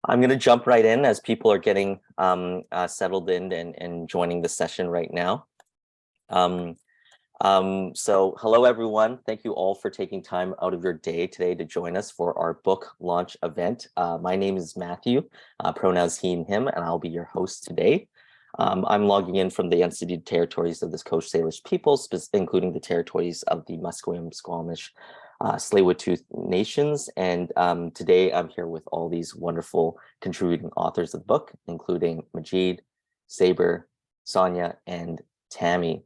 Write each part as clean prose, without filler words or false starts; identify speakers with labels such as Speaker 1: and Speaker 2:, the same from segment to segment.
Speaker 1: I'm going to jump right in as people are getting settled in and joining the session right now. So hello, everyone. Thank you all for taking time out of your day today to join us for our book launch event. My name is Matthew, pronouns he and him, and I'll be your host today. I'm logging in from the unceded territories of the Coast Salish peoples, including the territories of the Musqueam, Squamish, Tsleil-Waututh nations. And today I'm here with all these wonderful contributing authors of the book, including Majid, Sabre, Sonia, and Tammy.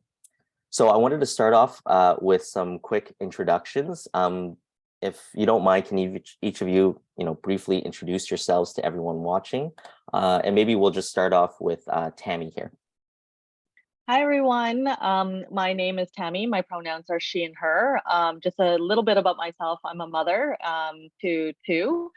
Speaker 1: So I wanted to start off with some quick introductions. If you don't mind, can each of you, briefly introduce yourselves to everyone watching? And maybe we'll just start off with Tammy here.
Speaker 2: Hi, everyone. My name is Tammy. My pronouns are she and her. Just a little bit about myself. I'm a mother to two,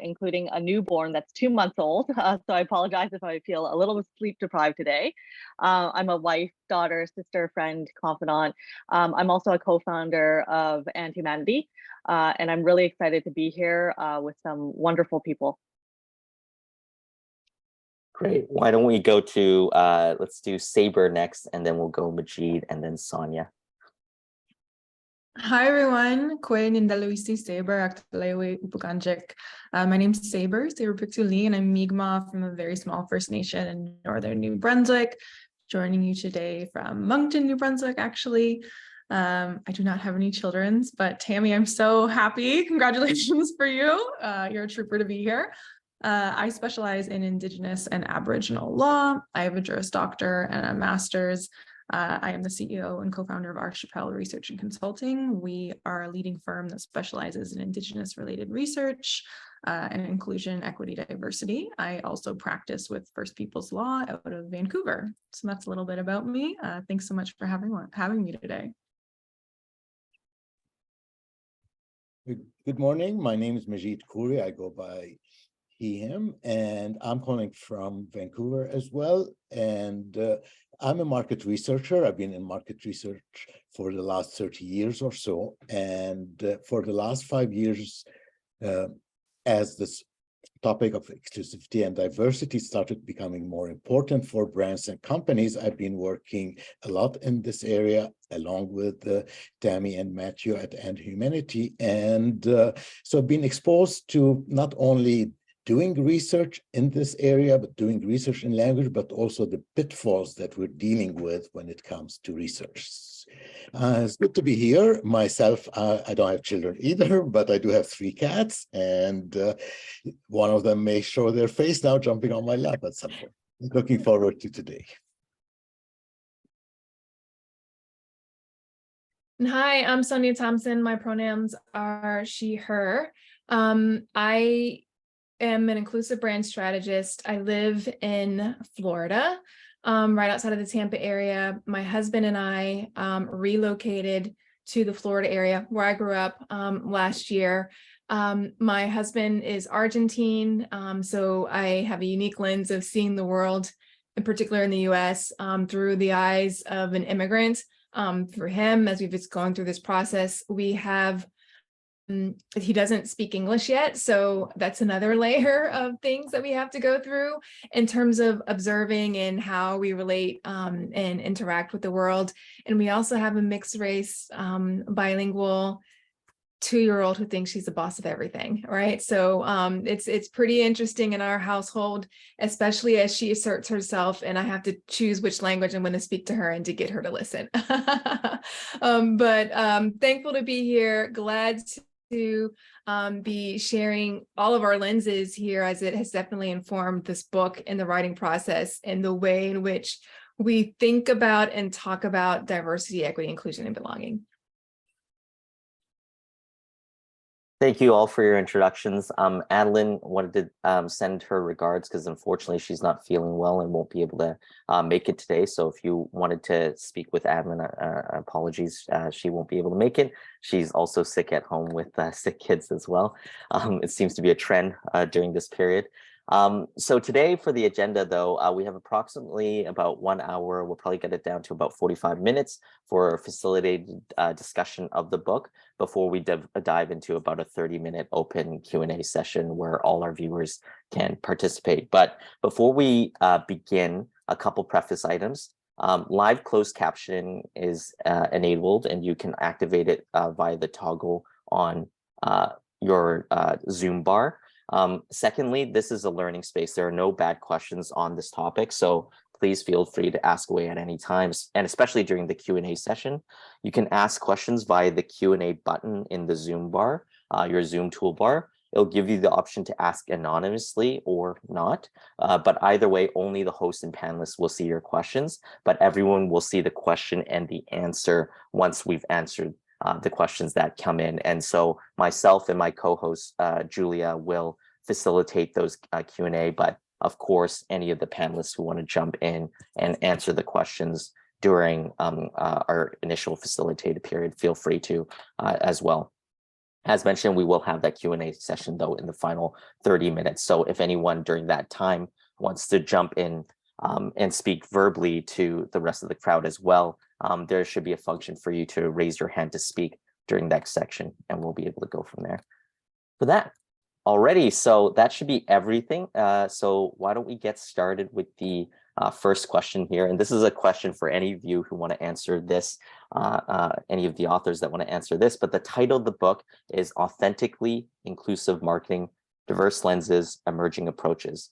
Speaker 2: including a newborn that's 2 months old. So I apologize if I feel a little sleep deprived today. I'm a wife, daughter, sister, friend, confidant. I'm also a co-founder of AndHumanity, and I'm really excited to be here with some wonderful people.
Speaker 1: Great. Why don't we go to, let's do Sabre next, and then we'll go Majid and then Sonia.
Speaker 3: Hi, everyone. Quinn and Deluisi Sabre, Aktalewe Upuganjik. My name's Sabre Pictou Lee, and I'm Mi'kmaq from a very small First Nation in northern New Brunswick, joining you today from Moncton, New Brunswick, actually. I do not have any children, but Tammy, I'm so happy. Congratulations for you. You're a trooper to be here. I specialize in Indigenous and Aboriginal law. I have a Juris Doctor and a Master's. I am the CEO and co-founder of Archipel Research and Consulting. We are a leading firm that specializes in Indigenous-related research and inclusion, equity, diversity. I also practice with First Peoples Law out of Vancouver. So that's a little bit about me. Thanks so much for having me today.
Speaker 4: Good morning. My name is Majid Khoury. I go by he, him, and I'm calling from Vancouver as well. And I'm a market researcher. I've been in market research for the last 30 years or so. And for the last 5 years, as this topic of exclusivity and diversity started becoming more important for brands and companies, I've been working a lot in this area, along with Tammy and Matthew at AndHumanity. And so I've been exposed to not only doing research in this area, but doing research in language, but also the pitfalls that we're dealing with when it comes to research. It's good to be here. Myself, I don't have children either, but I do have 3 cats, and one of them may show their face now jumping on my lap at some point. Looking forward to today.
Speaker 5: Hi, I'm Sonia Thompson. My pronouns are she, her. I am an inclusive brand strategist. I live in Florida, right outside of the Tampa area. My husband and I relocated to the Florida area where I grew up last year. My husband is Argentine, so I have a unique lens of seeing the world, in particular in the US, through the eyes of an immigrant. For him, as we've just gone through this process, we have he doesn't speak English yet, so that's another layer of things that we have to go through in terms of observing and how we relate and interact with the world. And we also have a mixed race, bilingual 2-year-old who thinks she's the boss of everything, right? So it's pretty interesting in our household, especially as she asserts herself and I have to choose which language I'm going to speak to her and to get her to listen. But thankful to be here, glad to be sharing all of our lenses here, as it has definitely informed this book and the writing process and the way in which we think about and talk about diversity, equity, inclusion, and belonging.
Speaker 1: Thank you all for your introductions. Adeline wanted to send her regards because unfortunately she's not feeling well and won't be able to make it today. So if you wanted to speak with Adeline, apologies, she won't be able to make it. She's also sick at home with sick kids as well. It seems to be a trend during this period. So today for the agenda, though, we have approximately about 1 hour. We'll probably get it down to about 45 minutes for a facilitated discussion of the book before we dive into about a 30-minute open Q&A session where all our viewers can participate. But before we begin, a couple preface items. Live closed captioning is enabled, and you can activate it via the toggle on your Zoom bar. Secondly, this is a learning space. There are no bad questions on this topic, so please feel free to ask away at any times, and especially during the Q&A session. You can ask questions via the Q&A button in the Zoom bar, your Zoom toolbar. It'll give you the option to ask anonymously or not, but either way, only the host and panelists will see your questions, but everyone will see the question and the answer once we've answered the questions that come in. And so myself and my co-host, Julia, will facilitate those Q&A, but of course, any of the panelists who want to jump in and answer the questions during our initial facilitated period, feel free to as well. As mentioned, we will have that Q&A session, though, in the final 30 minutes. So if anyone during that time wants to jump in and speak verbally to the rest of the crowd as well, there should be a function for you to raise your hand to speak during that section, and we'll be able to go from there for that. Alrighty, so that should be everything. So why don't we get started with the first question here? And this is a question for any of you who want to answer this, any of the authors that want to answer this, but the title of the book is Authentically Inclusive Marketing, Diverse Lenses, Emerging Approaches.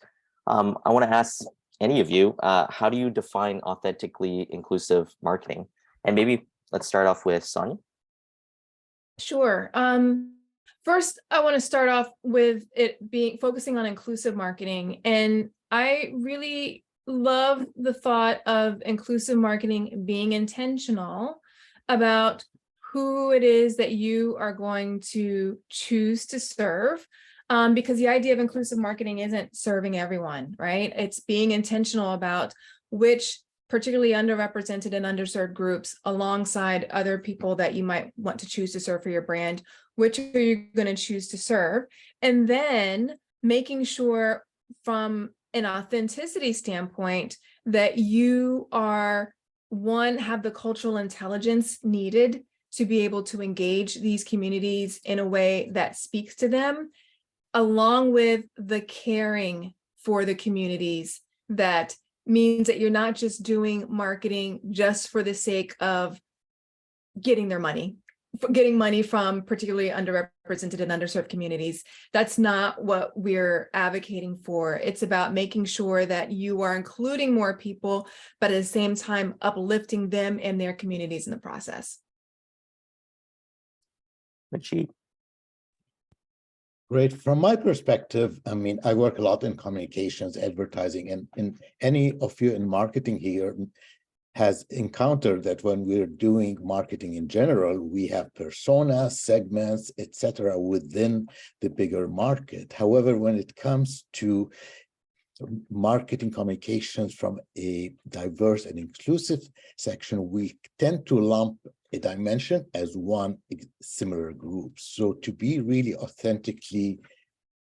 Speaker 1: I want to ask any of you, how do you define authentically inclusive marketing? And maybe let's start off with Sonia.
Speaker 5: Sure. First, I want to start off with it being focusing on inclusive marketing. And I really love the thought of inclusive marketing being intentional about who it is that you are going to choose to serve. Because the idea of inclusive marketing isn't serving everyone, right? It's being intentional about which particularly underrepresented and underserved groups alongside other people that you might want to choose to serve for your brand, which are you going to choose to serve? And then making sure from an authenticity standpoint that you are, one, have the cultural intelligence needed to be able to engage these communities in a way that speaks to them, along with the caring for the communities. That means that you're not just doing marketing just for the sake of getting money from particularly underrepresented and underserved communities. That's not what we're advocating for. It's about making sure that you are including more people, but at the same time, uplifting them and their communities in the process.
Speaker 1: Majid.
Speaker 4: Great. From my perspective, I mean, I work a lot in communications, advertising, and any of you in marketing here has encountered that when we're doing marketing in general, we have personas, segments, etc., within the bigger market. However, when it comes to marketing communications from a diverse and inclusive section, we tend to lump a dimension as one similar group. So to be really authentically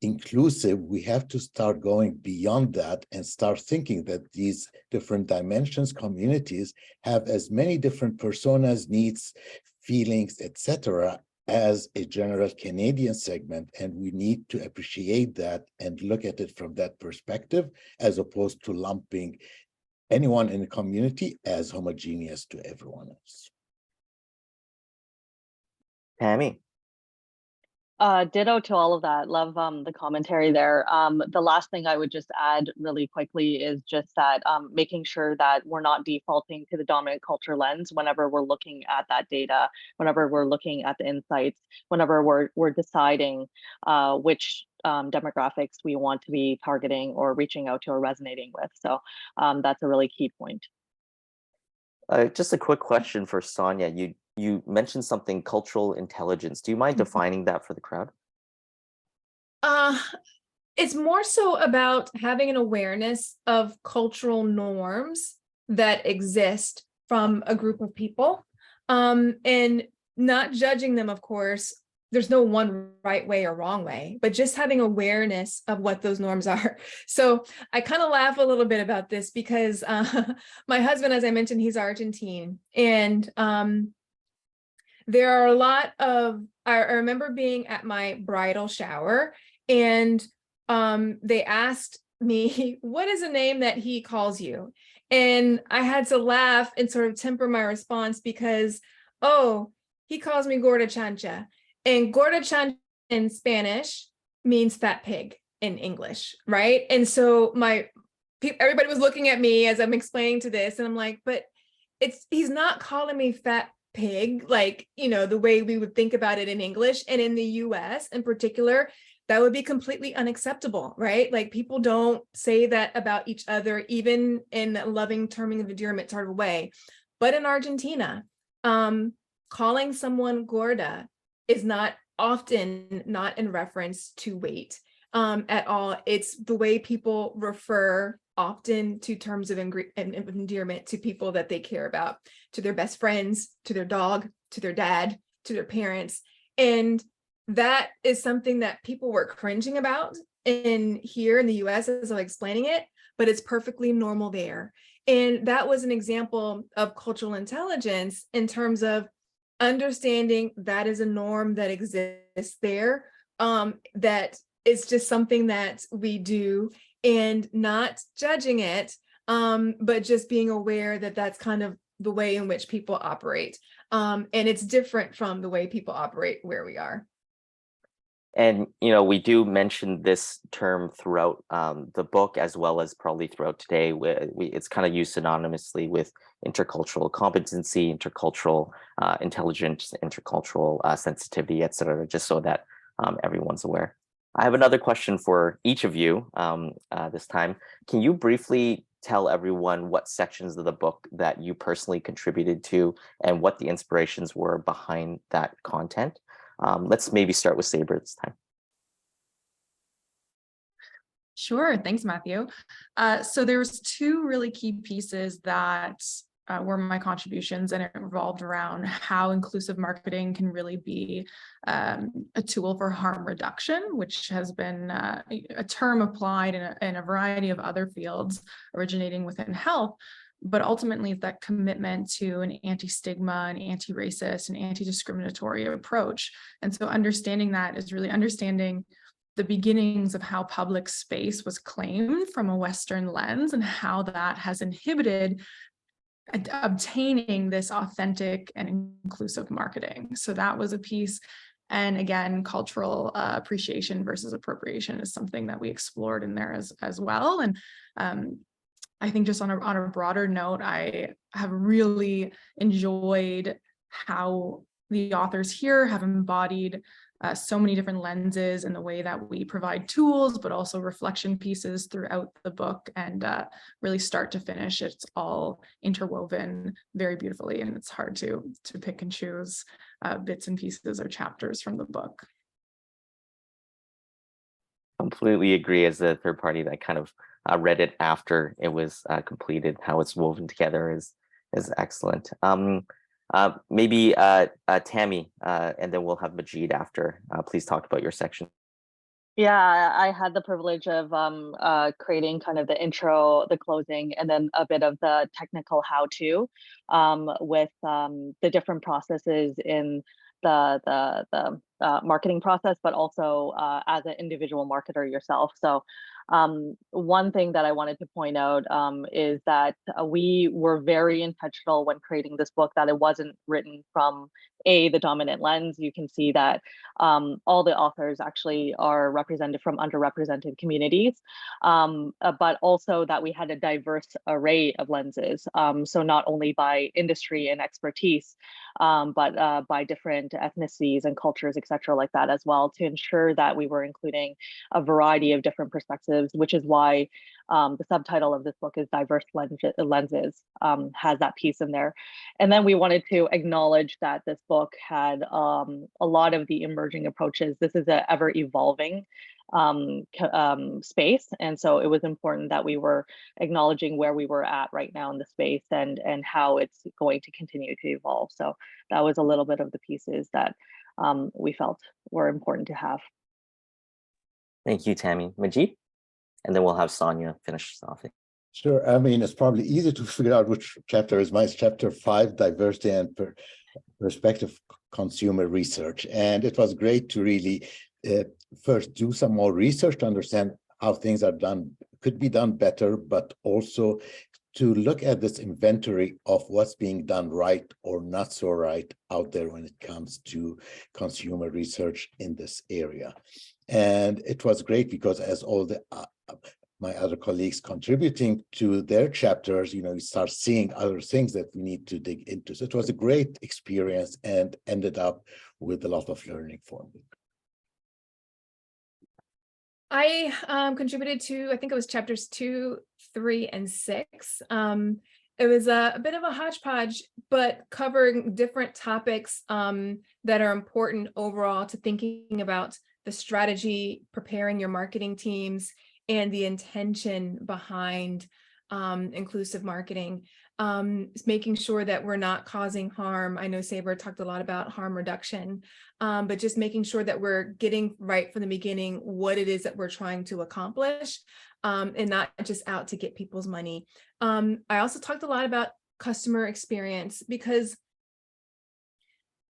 Speaker 4: inclusive, we have to start going beyond that and start thinking that these different dimensions, communities, have as many different personas, needs, feelings, etc., as a general Canadian segment, and we need to appreciate that and look at it from that perspective, as opposed to lumping anyone in the community as homogeneous to everyone else.
Speaker 1: Tammy.
Speaker 2: Ditto to all of that. Love the commentary there. The last thing I would just add really quickly is just that making sure that we're not defaulting to the dominant culture lens whenever we're looking at that data, whenever we're looking at the insights, whenever we're deciding which demographics we want to be targeting or reaching out to or resonating with. So that's a really key point.
Speaker 1: Just a quick question for Sonia. You mentioned something, cultural intelligence. Do you mind defining that for the crowd?
Speaker 5: It's more so about having an awareness of cultural norms that exist from a group of people, and not judging them, of course, there's no one right way or wrong way, but just having awareness of what those norms are. So I kind of laugh a little bit about this because my husband, as I mentioned, he's Argentine. And there are a lot of, I remember being at my bridal shower and they asked me, what is a name that he calls you? And I had to laugh and sort of temper my response because, oh, he calls me gorda chancha. And gorda chancha in Spanish means fat pig in English, right? And so everybody was looking at me as I'm explaining to this, and I'm like, but he's not calling me fat pig, like, you know, the way we would think about it in English. And in the US in particular, that would be completely unacceptable, right? Like people don't say that about each other, even in a loving terming of endearment sort of way. But in Argentina, calling someone gorda is not often not in reference to weight at all. It's the way people refer often to terms of endearment to people that they care about, to their best friends, to their dog, to their dad, to their parents. And that is something that people were cringing about here in the US as I'm explaining it, but it's perfectly normal there. And that was an example of cultural intelligence in terms of understanding that is a norm that exists there, that it's just something that we do and not judging it, but just being aware that that's kind of the way in which people operate. And it's different from the way people operate where we are.
Speaker 1: And, you know, we do mention this term throughout the book, as well as probably throughout today. It's kind of used synonymously with intercultural competency, intercultural intelligence, intercultural sensitivity, et cetera, just so that everyone's aware. I have another question for each of you this time. Can you briefly tell everyone what sections of the book that you personally contributed to and what the inspirations were behind that content? Let's maybe start with Sabre this time.
Speaker 3: Sure, thanks, Matthew. So there was two really key pieces that were my contributions, and it revolved around how inclusive marketing can really be a tool for harm reduction, which has been a term applied in a variety of other fields originating within health. But ultimately, it's that commitment to an anti-stigma, an anti-racist, an anti-discriminatory approach. And so understanding that is really understanding the beginnings of how public space was claimed from a Western lens and how that has inhibited obtaining this authentic and inclusive marketing. So that was a piece. And again, cultural appreciation versus appropriation is something that we explored in there as well. And I think just on a broader note, I have really enjoyed how the authors here have embodied so many different lenses in the way that we provide tools, but also reflection pieces throughout the book, and really start to finish, it's all interwoven very beautifully, and it's hard to pick and choose bits and pieces or chapters from the book. Completely
Speaker 1: agree, as a third party that kind of read it after it was completed. How it's woven together is excellent. Maybe Tammy, and then we'll have Majid after. Please talk about your section.
Speaker 2: Yeah, I had the privilege of creating kind of the intro, the closing, and then a bit of the technical how-to with the different processes in the marketing process, but also as an individual marketer yourself. So one thing that I wanted to point out is that we were very intentional when creating this book, that it wasn't written from the dominant lens. You can see that all the authors actually are represented from underrepresented communities, but also that we had a diverse array of lenses. So not only by industry and expertise, but by different ethnicities and cultures, et cetera, like that as well, to ensure that we were including a variety of different perspectives, which is why the subtitle of this book is Diverse Lenses, has that piece in there. And then we wanted to acknowledge that this book had a lot of the emerging approaches. This is an ever evolving space. And so it was important that we were acknowledging where we were at right now in the space and how it's going to continue to evolve. So that was a little bit of the pieces that we felt were important to have.
Speaker 1: Thank you, Tammy. Majid? And then we'll have Sonia finish us off.
Speaker 4: Sure. I mean, it's probably easy to figure out which chapter is mine. It's chapter 5, diversity and perspective consumer research. And it was great to really first do some more research to understand how things are done, could be done better, but also to look at this inventory of what's being done right or not so right out there when it comes to consumer research in this area. And it was great because as all the my other colleagues contributing to their chapters, you start seeing other things that we need to dig into. So it was a great experience and ended up with a lot of learning for me.
Speaker 5: I contributed to, I think it was chapters 2, 3, and 6. It was a bit of a hodgepodge, but covering different topics that are important overall to thinking about the strategy, preparing your marketing teams, and the intention behind inclusive marketing, making sure that we're not causing harm. I know Sabre talked a lot about harm reduction, but just making sure that we're getting right from the beginning what it is that we're trying to accomplish, and not just out to get people's money. I also talked a lot about customer experience, because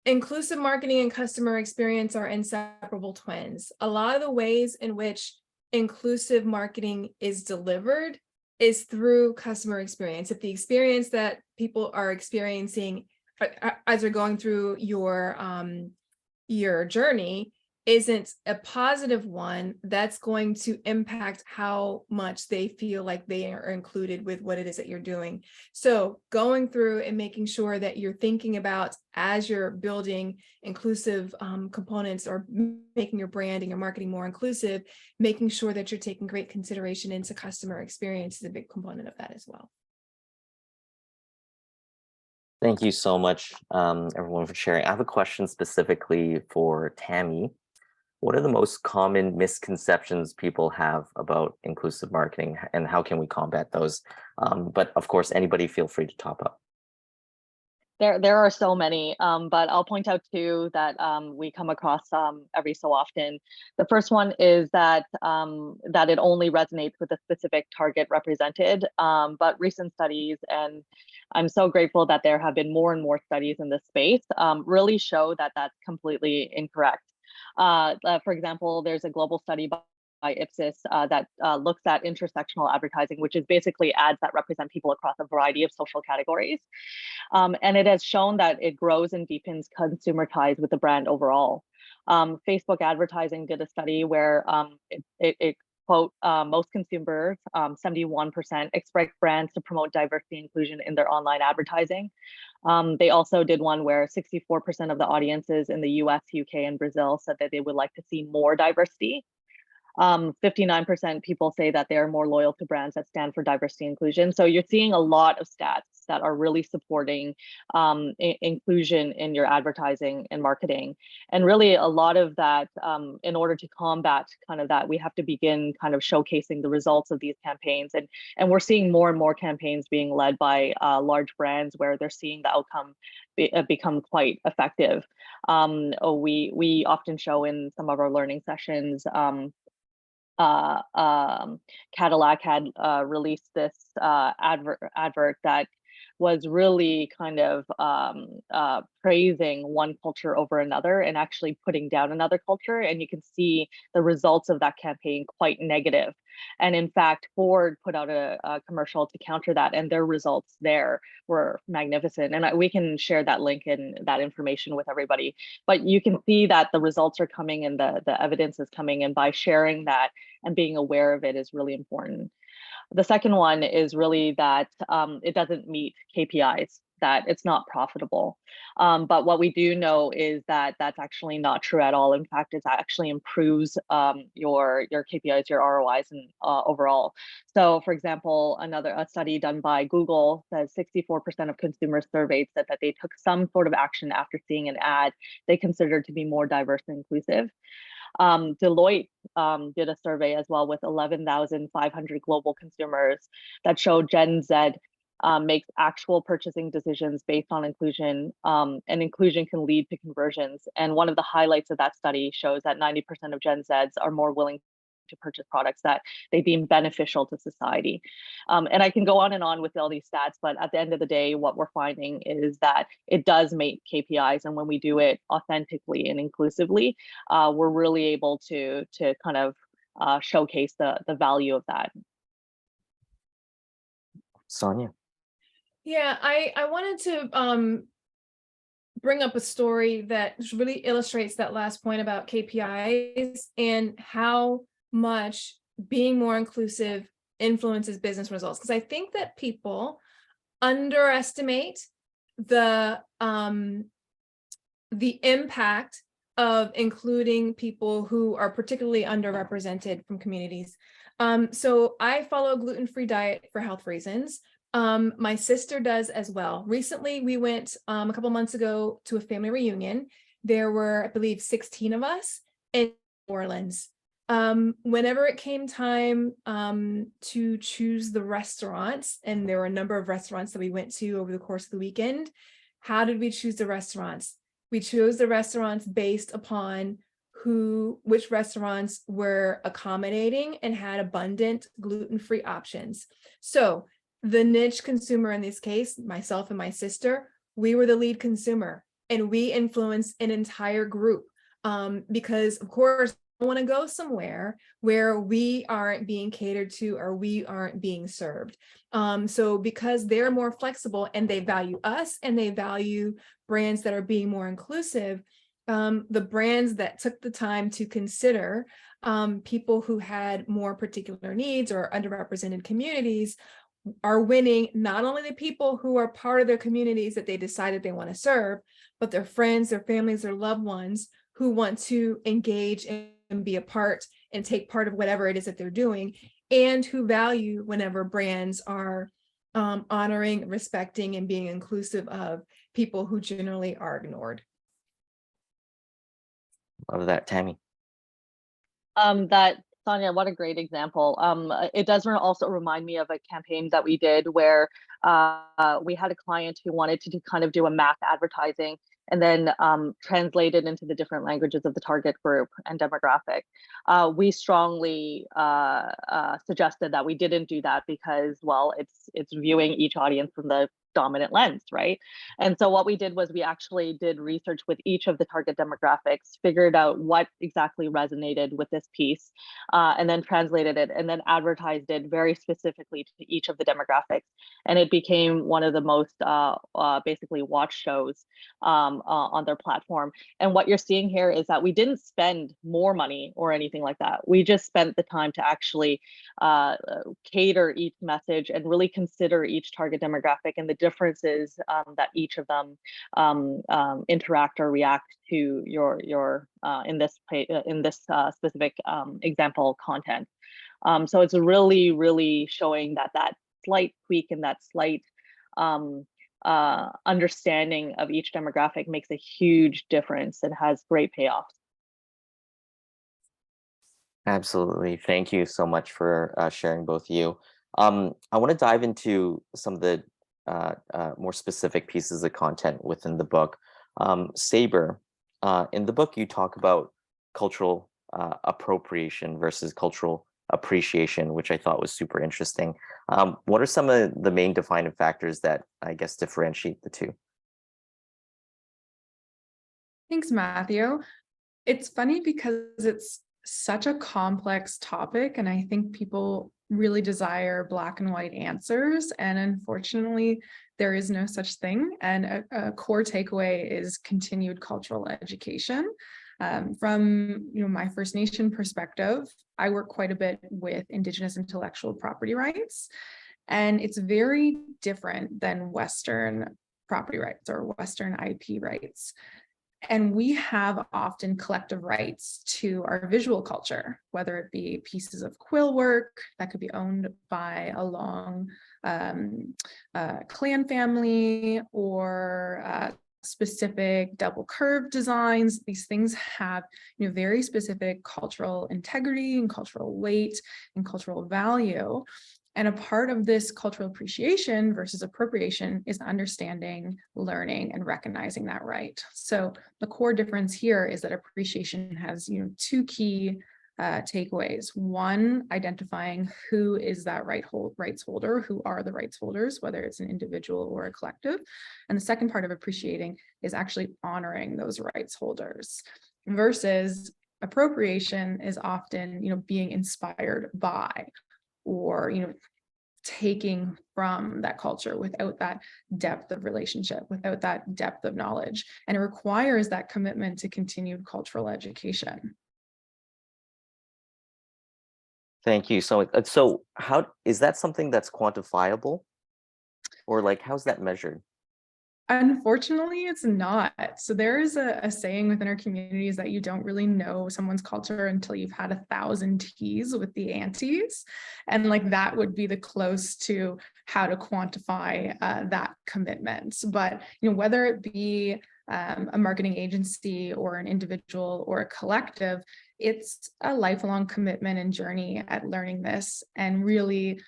Speaker 5: inclusive marketing and customer experience are inseparable twins. A lot of the ways in which inclusive marketing is delivered is through customer experience. If the experience that people are experiencing as they're going through your journey isn't a positive one, that's going to impact how much they feel like they are included with what it is that you're doing. So going through and making sure that you're thinking about, as you're building inclusive components or making your brand and your marketing more inclusive, making sure that you're taking great consideration into customer experience is a big component of that as well.
Speaker 1: Thank you so much, everyone, for sharing. I have a question specifically for Tammy. What are the most common misconceptions people have about inclusive marketing, and how can we combat those? But of course, anybody feel free to top up.
Speaker 2: There are so many, but I'll point out two that we come across every so often. The first one is that that it only resonates with a specific target represented, but recent studies, and I'm so grateful that there have been more and more studies in this space, really show that that's completely incorrect. For example, there's a global study by Ipsos that looks at intersectional advertising, which is basically ads that represent people across a variety of social categories. And it has shown that it grows and deepens consumer ties with the brand overall. Facebook advertising did a study where it quote, most consumers, 71%, expect brands to promote diversity and inclusion in their online advertising. They also did one where 64% of the audiences in the US, UK, and Brazil said that they would like to see more diversity. 59% people say that they're more loyal to brands that stand for diversity and inclusion. So you're seeing a lot of stats that are really supporting inclusion in your advertising and marketing. And really a lot of that, in order to combat kind of that, we have to begin kind of showcasing the results of these campaigns. And we're seeing more and more campaigns being led by large brands where they're seeing the outcome become quite effective. We often show in some of our learning sessions, Cadillac had released this advert that was really kind of praising one culture over another and actually putting down another culture. And you can see the results of that campaign quite negative. And in fact, Ford put out a commercial to counter that, and their results there were magnificent. And we can share that link and that information with everybody. But you can see that the results are coming and the evidence is coming, and by sharing that and being aware of it is really important. The second one is really that it doesn't meet KPIs, that it's not profitable. But what we do know is that that's actually not true at all. In fact, it actually improves your KPIs, your ROIs, and overall. So for example, a study done by Google says 64% of consumers surveyed said that they took some sort of action after seeing an ad they considered to be more diverse and inclusive. Deloitte did a survey as well with 11,500 global consumers that showed Gen Z makes actual purchasing decisions based on inclusion, and inclusion can lead to conversions. And one of the highlights of that study shows that 90% of Gen Zs are more willing to purchase products that they deem beneficial to society. And I can go on and on with all these stats, but at the end of the day, what we're finding is that it does make KPIs. And when we do it authentically and inclusively, we're really able to kind of showcase the value of that.
Speaker 1: Sonia.
Speaker 5: Yeah, I wanted to bring up a story that really illustrates that last point about KPIs and how much being more inclusive influences business results. Because I think that people underestimate the impact of including people who are particularly underrepresented from communities. So I follow a gluten-free diet for health reasons. My sister does as well. Recently, we went a couple months ago to a family reunion. There were, I believe, 16 of us in New Orleans. Whenever it came time to choose the restaurants, and there were a number of restaurants that we went to over the course of the weekend, how did we choose the restaurants? We chose the restaurants based upon which restaurants were accommodating and had abundant gluten-free options. So the niche consumer in this case, myself and my sister, we were the lead consumer, and we influenced an entire group because, of course, I want to go somewhere where we aren't being catered to or we aren't being served. So because they're more flexible and they value us and they value brands that are being more inclusive, the brands that took the time to consider people who had more particular needs or underrepresented communities are winning not only the people who are part of their communities that they decided they want to serve, but their friends, their families, their loved ones who want to engage and be a part and take part of whatever it is that they're doing, and who value whenever brands are honoring, respecting, and being inclusive of people who generally are ignored.
Speaker 1: Love that, Tammy.
Speaker 2: That Sonia, what a great example. It does also remind me of a campaign that we did where we had a client who wanted to kind of do a mass advertising and then translate it into the different languages of the target group and demographic. We strongly suggested that we didn't do that because, well, it's viewing each audience from the dominant lens, right? And so what we did was we actually did research with each of the target demographics, figured out what exactly resonated with this piece, and then translated it and then advertised it very specifically to each of the demographics. And it became one of the most basically watched shows on their platform. And what you're seeing here is that we didn't spend more money or anything like that. We just spent the time to actually cater each message and really consider each target demographic and the differences that each of them interact or react to your in this specific example content. So it's really, really showing that slight tweak and that slight understanding of each demographic makes a huge difference and has great payoffs.
Speaker 1: Absolutely. Thank you so much for sharing, both of you. I want to dive into some of the more specific pieces of content within the book. Sabre, in the book, you talk about cultural appropriation versus cultural appreciation, which I thought was super interesting. What are some of the main defining factors that I guess differentiate the two?
Speaker 3: Thanks, Matthew. It's funny because it's such a complex topic, and I think people really desire black and white answers. And unfortunately, there is no such thing. And a core takeaway is continued cultural education. From my First Nation perspective, I work quite a bit with Indigenous intellectual property rights, and it's very different than Western property rights or Western IP rights. And we have often collective rights to our visual culture, whether it be pieces of quill work that could be owned by a long clan family, or specific double curve designs. These things have very specific cultural integrity and cultural weight and cultural value. And a part of this cultural appreciation versus appropriation is understanding, learning, and recognizing that right. So the core difference here is that appreciation has, two key takeaways. One, identifying who is that rights holder, who are the rights holders, whether it's an individual or a collective. And the second part of appreciating is actually honoring those rights holders, versus appropriation is often, being inspired by, or, taking from that culture without that depth of relationship, without that depth of knowledge. And it requires that commitment to continued cultural education.
Speaker 1: Thank you. So how is that something that's quantifiable, or like how's that measured?
Speaker 3: Unfortunately, it's not. So there is a saying within our communities that you don't really know someone's culture until you've had 1,000 teas with the aunties. And like that would be the close to how to quantify that commitment. But whether it be a marketing agency or an individual or a collective, it's a lifelong commitment and journey at learning this and really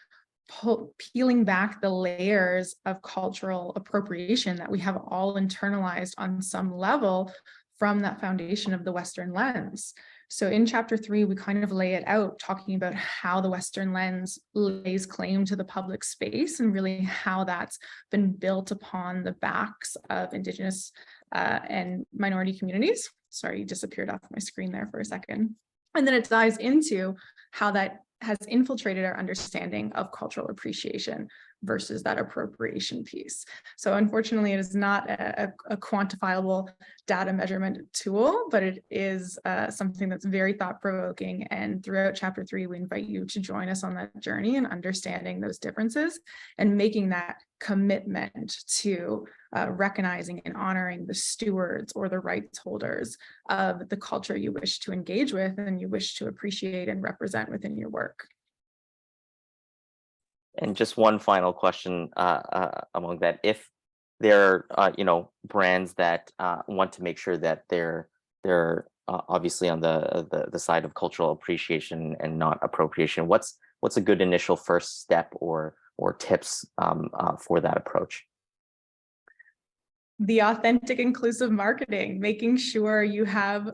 Speaker 3: peeling back the layers of cultural appropriation that we have all internalized on some level from that foundation of the Western lens. So in chapter 3, we kind of lay it out, talking about how the Western lens lays claim to the public space and really how that's been built upon the backs of Indigenous and minority communities. Sorry, you disappeared off my screen there for a second. And then it dives into how that has infiltrated our understanding of cultural appreciation versus that appropriation piece. So unfortunately, it is not a quantifiable data measurement tool, but it is something that's very thought-provoking. And throughout chapter 3, we invite you to join us on that journey and understanding those differences and making that commitment to recognizing and honoring the stewards or the rights holders of the culture you wish to engage with and you wish to appreciate and represent within your work.
Speaker 1: And just one final question among that: if there are brands that want to make sure that they're obviously on the side of cultural appreciation and not appropriation, what's a good initial first step or tips for that approach?
Speaker 3: The authentic inclusive marketing, making sure you have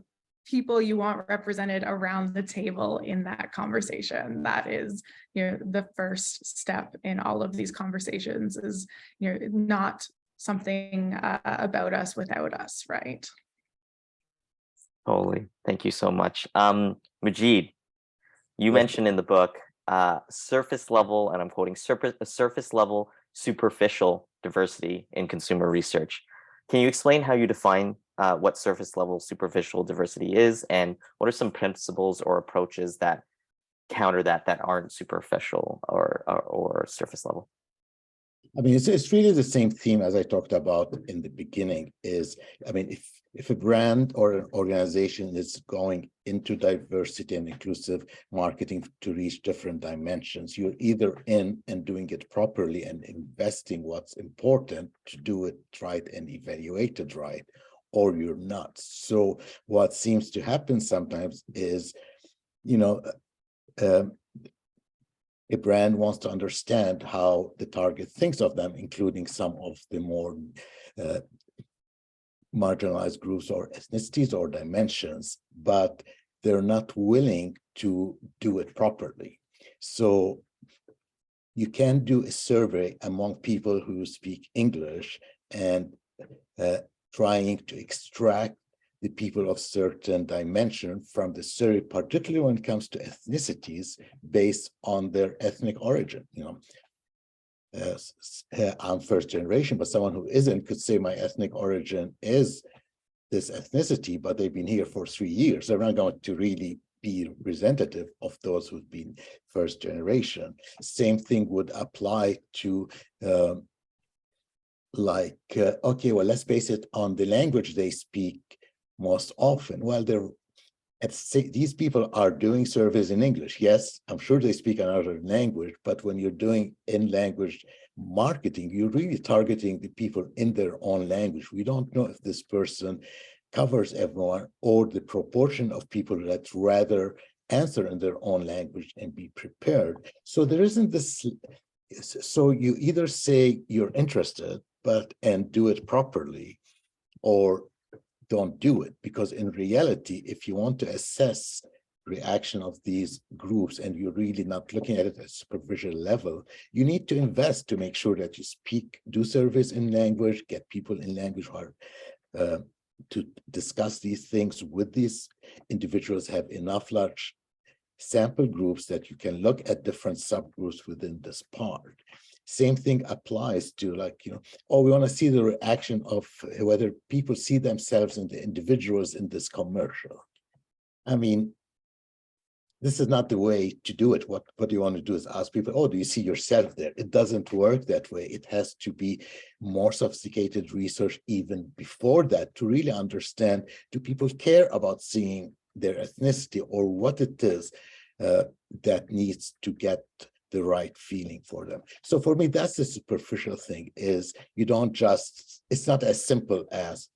Speaker 3: people you want represented around the table in that conversation. That is, the first step in all of these conversations is, not something about us without us, right?
Speaker 1: Totally. Thank you so much. Majid, you
Speaker 4: Yes.
Speaker 1: mentioned in the book surface level, and I'm quoting, surface level superficial diversity in consumer research. Can you explain how you define what surface level superficial diversity is, and what are some principles or approaches that counter that aren't superficial or surface level?
Speaker 4: I mean, it's really the same theme as I talked about in the beginning. If a brand or an organization is going into diversity and inclusive marketing to reach different dimensions, you're either in and doing it properly and investing what's important to do it right and evaluate it right, or you're not. So what seems to happen sometimes is, a brand wants to understand how the target thinks of them, including some of the more marginalized groups or ethnicities or dimensions, but they're not willing to do it properly. So you can do a survey among people who speak English and trying to extract the people of certain dimension from the survey, particularly when it comes to ethnicities based on their ethnic origin. I'm first generation, but someone who isn't could say my ethnic origin is this ethnicity, but they've been here for 3 years. They're not going to really be representative of those who've been first generation. Same thing would apply to okay, well, let's base it on the language they speak most often. Well, these people are doing surveys in English. Yes, I'm sure they speak another language, but when you're doing in-language marketing, you're really targeting the people in their own language. We don't know if this person covers everyone or the proportion of people that rather answer in their own language and be prepared. So there isn't this, so you either say you're interested, and do it properly, or don't do it. Because in reality, if you want to assess reaction of these groups and you're really not looking at it at a superficial level, you need to invest to make sure that you do surveys in language, get people in language who are to discuss these things with these individuals, have enough large sample groups that you can look at different subgroups within this part. Same thing applies to, like, oh, we want to see the reaction of whether people see themselves and the individuals in this commercial. I mean, this is not the way to do it. What you want to do is ask people, oh, do you see yourself there? It doesn't work that way. It has to be more sophisticated research even before that to really understand, do people care about seeing their ethnicity, or what it is that needs to get the right feeling for them. So for me, that's the superficial thing, is you don't just, it's not as simple as,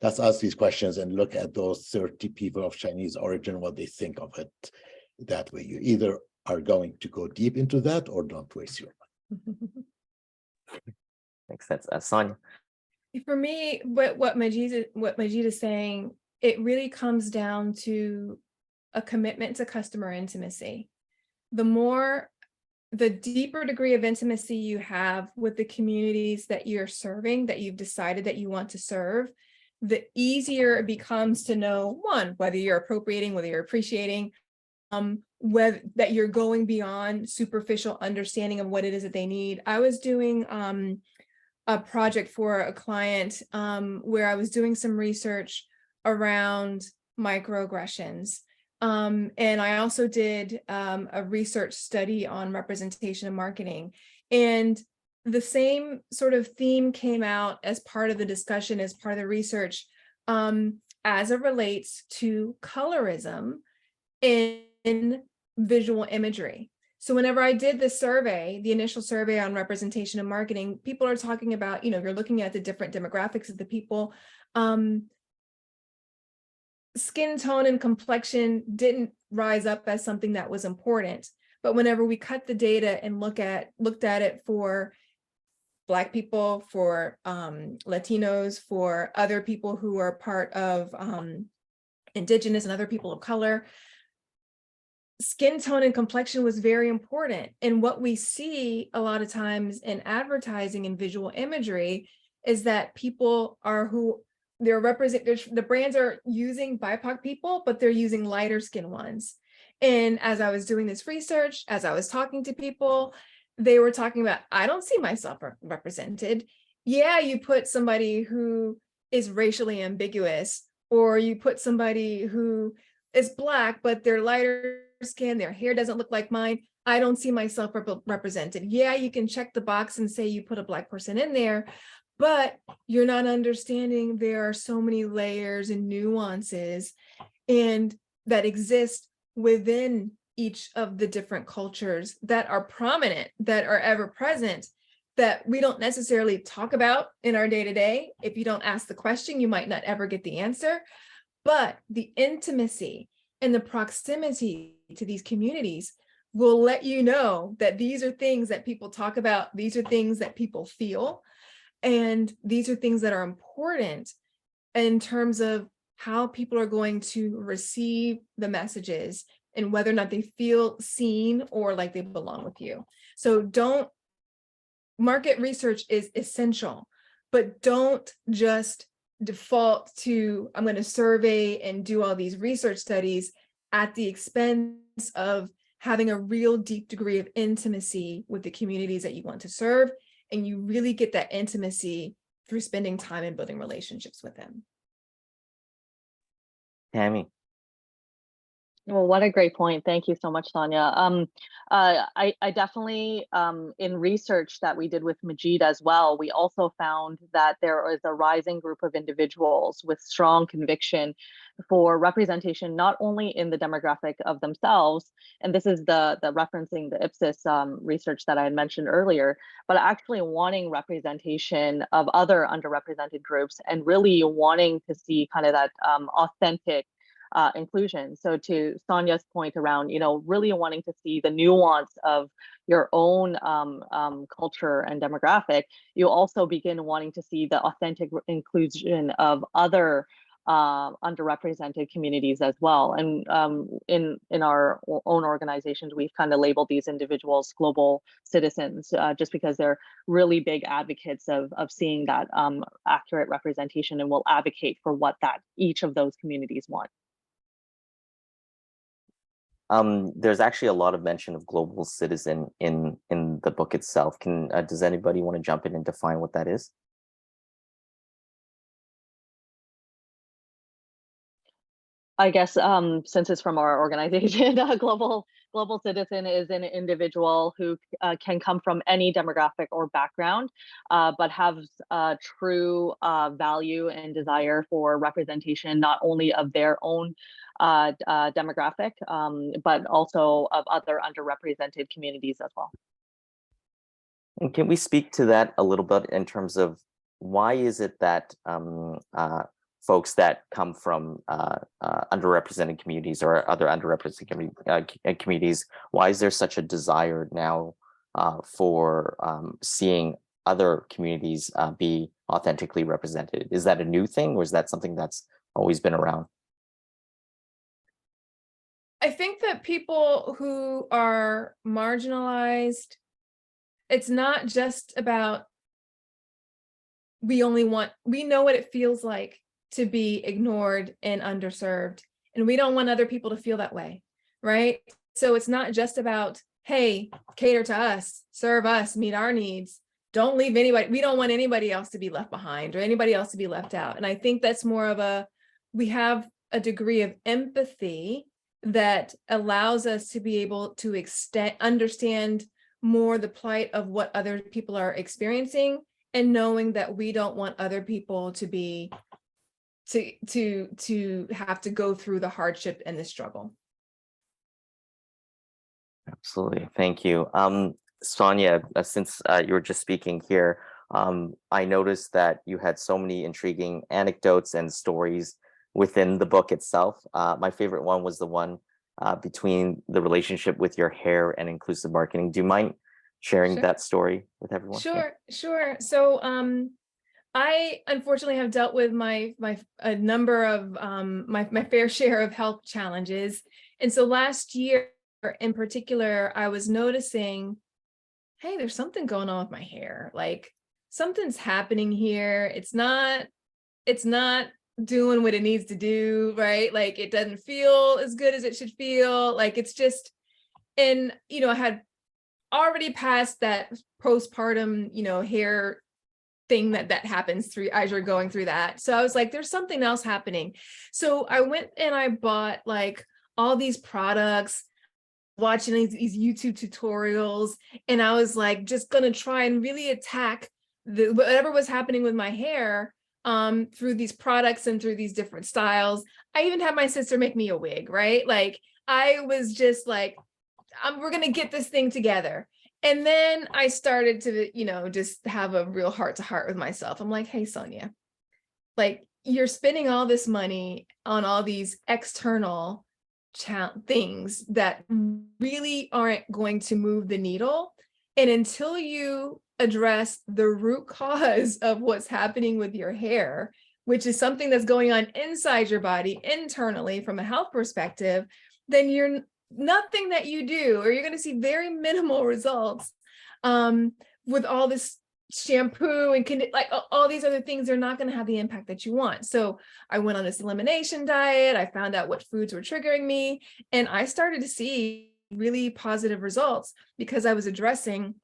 Speaker 4: let's ask these questions and look at those 30 people of Chinese origin, what they think of it that way. You either are going to go deep into that or don't waste your money.
Speaker 1: Makes sense. Sonia?
Speaker 5: For me, what Majid is saying, it really comes down to a commitment to customer intimacy. The deeper degree of intimacy you have with the communities that you're serving, that you've decided that you want to serve, the easier it becomes to know, one, whether you're appropriating, whether you're appreciating, whether that you're going beyond superficial understanding of what it is that they need. I was doing a project for a client where I was doing some research around microaggressions. And I also did a research study on representation and marketing. And the same sort of theme came out as part of the discussion, as part of the research, as it relates to colorism in visual imagery. So whenever I did the survey, the initial survey on representation and marketing, people are talking about, you're looking at the different demographics of the people. Skin tone and complexion didn't rise up as something that was important. But whenever we cut the data and looked at it for Black people, for Latinos, for other people who are part of Indigenous and other people of color, skin tone and complexion was very important. And what we see a lot of times in advertising and visual imagery is that people are the brands are using BIPOC people, but they're using lighter skin ones. And as I was doing this research, as I was talking to people, they were talking about, I don't see myself represented. Yeah, you put somebody who is racially ambiguous, or you put somebody who is Black, but they're lighter skin, their hair doesn't look like mine. I don't see myself represented. Yeah, you can check the box and say you put a Black person in there, but you're not understanding there are so many layers and nuances and that exist within each of the different cultures that are prominent, that are ever present, that we don't necessarily talk about in our day-to-day. If you don't ask the question, you might not ever get the answer. But the intimacy and the proximity to these communities will let you know that these are things that people talk about, these are things that people feel, and these are things that are important in terms of how people are going to receive the messages and whether or not they feel seen or like they belong with you. So market research is essential, but don't just default to, I'm going to survey and do all these research studies at the expense of having a real deep degree of intimacy with the communities that you want to serve. And you really get that intimacy through spending time and building relationships with them.
Speaker 1: Tammy?
Speaker 2: Well, what a great point. Thank you so much, Sonia. I definitely, in research that we did with Majid as well, we also found that there is a rising group of individuals with strong conviction for representation, not only in the demographic of themselves, and this is the referencing the Ipsos research that I had mentioned earlier, but actually wanting representation of other underrepresented groups and really wanting to see kind of that authentic inclusion. So to Sonia's point around, really wanting to see the nuance of your own culture and demographic, you also begin wanting to see the authentic inclusion of other underrepresented communities as well. And in our own organizations, we've kind of labeled these individuals global citizens, just because they're really big advocates of seeing that accurate representation, and will advocate for what that each of those communities want.
Speaker 1: There's actually a lot of mention of global citizen in the book itself. Does anybody want to jump in and define what that is?
Speaker 2: I guess since it's from our organization, a global citizen is an individual who can come from any demographic or background, but has true value and desire for representation, not only of their own demographic, but also of other underrepresented communities as well.
Speaker 1: And can we speak to that a little bit in terms of why is it that folks that come from underrepresented communities or other underrepresented communities, why is there such a desire now for seeing other communities be authentically represented? Is that a new thing, or is that something that's always been around?
Speaker 5: I think that people who are marginalized, it's not just about we know what it feels like to be ignored and underserved, and we don't want other people to feel that way, right? So it's not just about, hey, cater to us, serve us, meet our needs, don't leave anybody, we don't want anybody else to be left behind or anybody else to be left out. And I think that's more of we have a degree of empathy that allows us to be able to understand more the plight of what other people are experiencing, and knowing that we don't want other people to be to have to go through the hardship and the struggle.
Speaker 1: Absolutely, thank you. Sonia, since you were just speaking here, I noticed that you had so many intriguing anecdotes and stories within the book itself. My favorite one was the one between the relationship with your hair and inclusive marketing. Do you mind sharing that story with everyone?
Speaker 5: Sure. So I unfortunately have dealt with a number of my fair share of health challenges. And so last year in particular, I was noticing, hey, there's something going on with my hair. Like something's happening here. It's not doing what it needs to do, right? Like it doesn't feel as good as it should feel. Like it's just, and I had already passed that postpartum, hair thing that happens through as you're going through that. So I was like, there's something else happening. So I went and I bought like all these products, watching these YouTube tutorials, and I was like, just gonna try and really attack whatever was happening with my hair through these products and through these different styles. I even had my sister make me a wig, right? Like I was just like, we're gonna get this thing together. And then I started to, just have a real heart-to-heart with myself. I'm like, hey, Sonia, like you're spending all this money on all these external things that really aren't going to move the needle. And until you address the root cause of what's happening with your hair, which is something that's going on inside your body internally from a health perspective, then nothing that you do, or you're going to see very minimal results with all this shampoo and like all these other things are not going to have the impact that you want. So I went on this elimination diet. I found out what foods were triggering me, and I started to see really positive results because I was addressing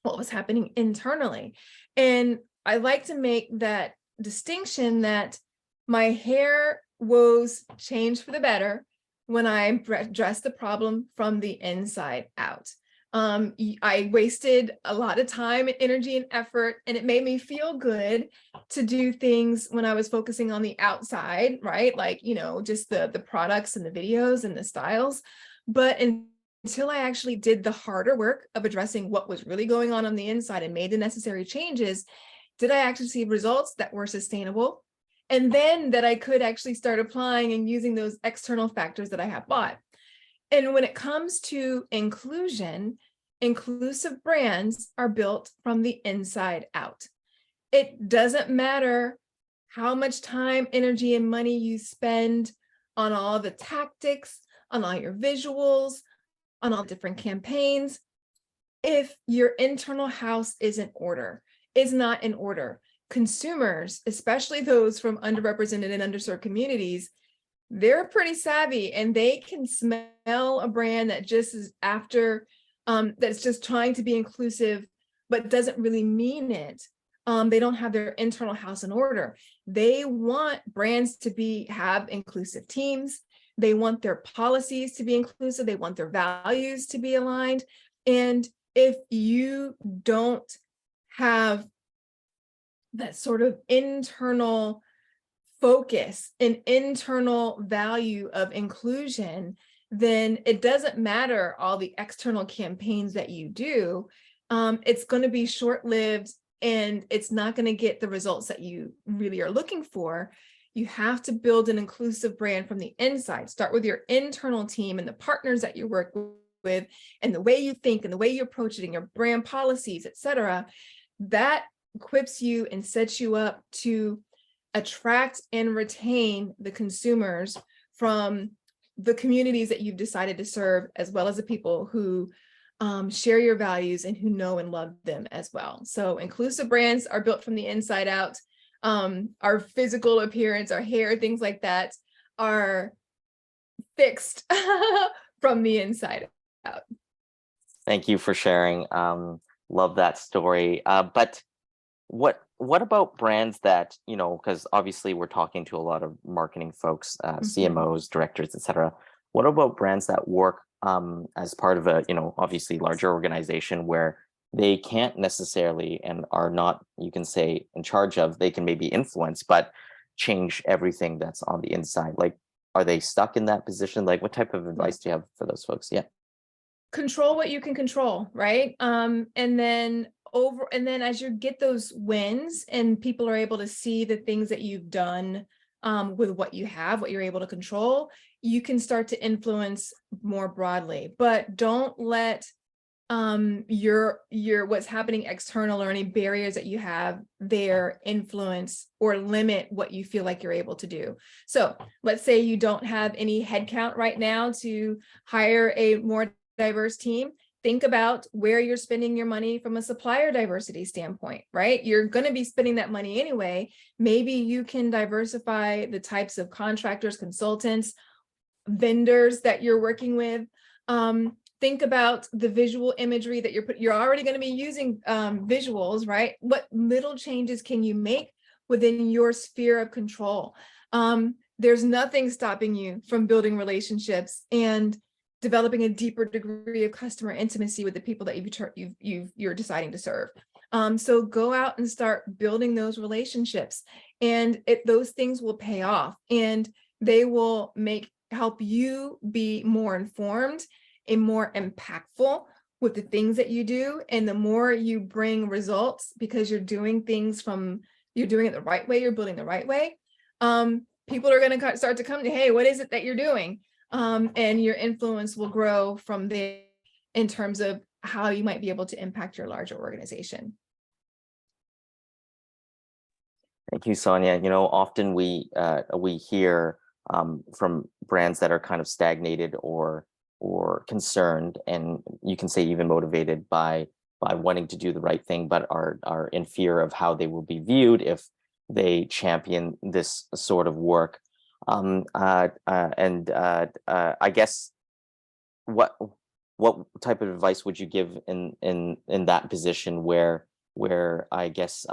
Speaker 5: what was happening internally. And I like to make that distinction that my hair woes changed for the better when I addressed the problem from the inside out. I wasted a lot of time and energy and effort, and it made me feel good to do things when I was focusing on the outside, right? Like, just the products and the videos and the styles. But until I actually did the harder work of addressing what was really going on the inside and made the necessary changes, did I actually see results that were sustainable And then that I could actually start applying and using those external factors that I have bought. And when it comes to inclusion, inclusive brands are built from the inside out. It doesn't matter how much time, energy, and money you spend on all the tactics, on all your visuals, on all different campaigns. If your internal house is not in order, consumers, especially those from underrepresented and underserved communities, they're pretty savvy and they can smell a brand that just is after, that's just trying to be inclusive, but doesn't really mean it. They don't have their internal house in order. They want brands to have inclusive teams. They want their policies to be inclusive. They want their values to be aligned. And if you don't have that sort of internal focus and internal value of inclusion, then it doesn't matter all the external campaigns that you do. It's going to be short-lived and it's not going to get the results that you really are looking for. You have to build an inclusive brand from the inside. Start with your internal team and the partners that you work with and the way you think and the way you approach it and your brand policies, etc. That equips you and sets you up to attract and retain the consumers from the communities that you've decided to serve, as well as the people who share your values and who know and love them as well. So inclusive brands are built from the inside out. Our physical appearance, our hair, things like that are fixed from the inside out.
Speaker 1: Thank you for sharing. Love that story. But what about brands that, because obviously we're talking to a lot of marketing folks, CMOs, directors, etc. What about brands that work as part of a, obviously larger organization where they can't necessarily and are not, you can say, in charge of, they can maybe influence, but change everything that's on the inside? Like, are they stuck in that position? Like, what type of advice do you have for those folks? Yeah.
Speaker 5: Control what you can control, right? And then as you get those wins and people are able to see the things that you've done with what you have, what you're able to control, you can start to influence more broadly. But don't let your what's happening external or any barriers that you have there influence or limit what you feel like you're able to do. So let's say you don't have any headcount right now to hire a more diverse team. Think about where you're spending your money from a supplier diversity standpoint, right? You're going to be spending that money anyway. Maybe you can diversify the types of contractors, consultants, vendors that you're working with. Think about the visual imagery that you're already going to be using visuals, right? What little changes can you make within your sphere of control? There's nothing stopping you from building relationships and developing a deeper degree of customer intimacy with the people that you're deciding to serve. So go out and start building those relationships, and those things will pay off, and they will help you be more informed and more impactful with the things that you do. And the more you bring results because you're doing it the right way, you're building the right way, people are going to start to come to, hey, what is it that you're doing? And your influence will grow from there in terms of how you might be able to impact your larger organization.
Speaker 1: Thank you, Sonia. Often we hear from brands that are kind of stagnated or concerned, and you can say even motivated by wanting to do the right thing, but are in fear of how they will be viewed if they champion this sort of work. I guess what type of advice would you give in that position where I guess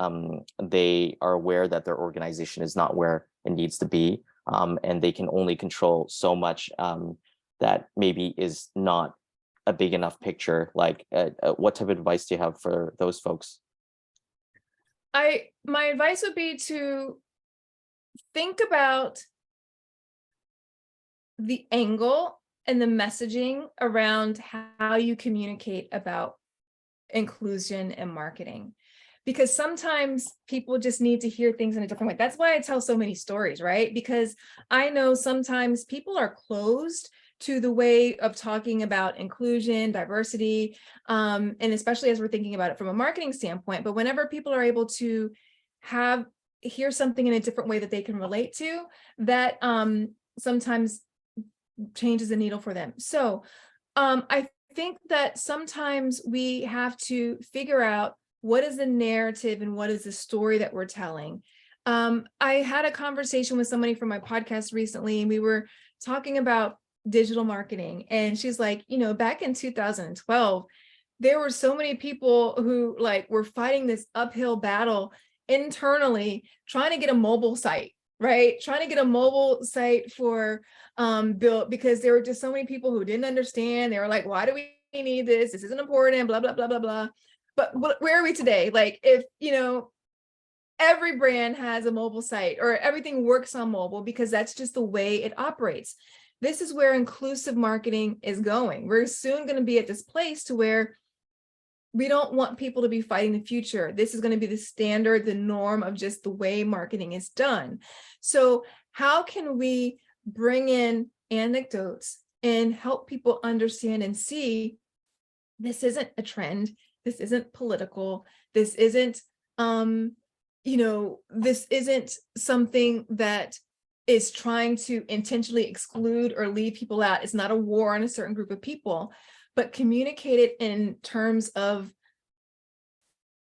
Speaker 1: they are aware that their organization is not where it needs to be, and they can only control so much that maybe is not a big enough picture? Like, what type of advice do you have for those folks?
Speaker 5: My advice would be to think about the angle and the messaging around how you communicate about inclusion and marketing, because sometimes people just need to hear things in a different way. That's why I tell so many stories, right? Because I know sometimes people are closed to the way of talking about inclusion, diversity, and especially as we're thinking about it from a marketing standpoint. But whenever people are able to hear something in a different way that they can relate to, that sometimes changes the needle for them. So I think that sometimes we have to figure out what is the narrative and what is the story that we're telling. I had a conversation with somebody from my podcast recently, and we were talking about digital marketing. And she's like, back in 2012, there were so many people who were fighting this uphill battle internally, trying to get a mobile site, right? Trying to get a mobile site for built, because there were just so many people who didn't understand. They were like, why do we need this? This isn't important, blah, blah, blah, blah, blah. But where are we today? If, every brand has a mobile site, or everything works on mobile, because that's just the way it operates. This is where inclusive marketing is going. We're soon going to be at this place to where we don't want people to be fighting the future. This is going to be the standard, the norm of just the way marketing is done. So how can we bring in anecdotes and help people understand and see this isn't a trend, this isn't political, this isn't, this isn't something that is trying to intentionally exclude or leave people out. It's not a war on a certain group of people, but communicate it in terms of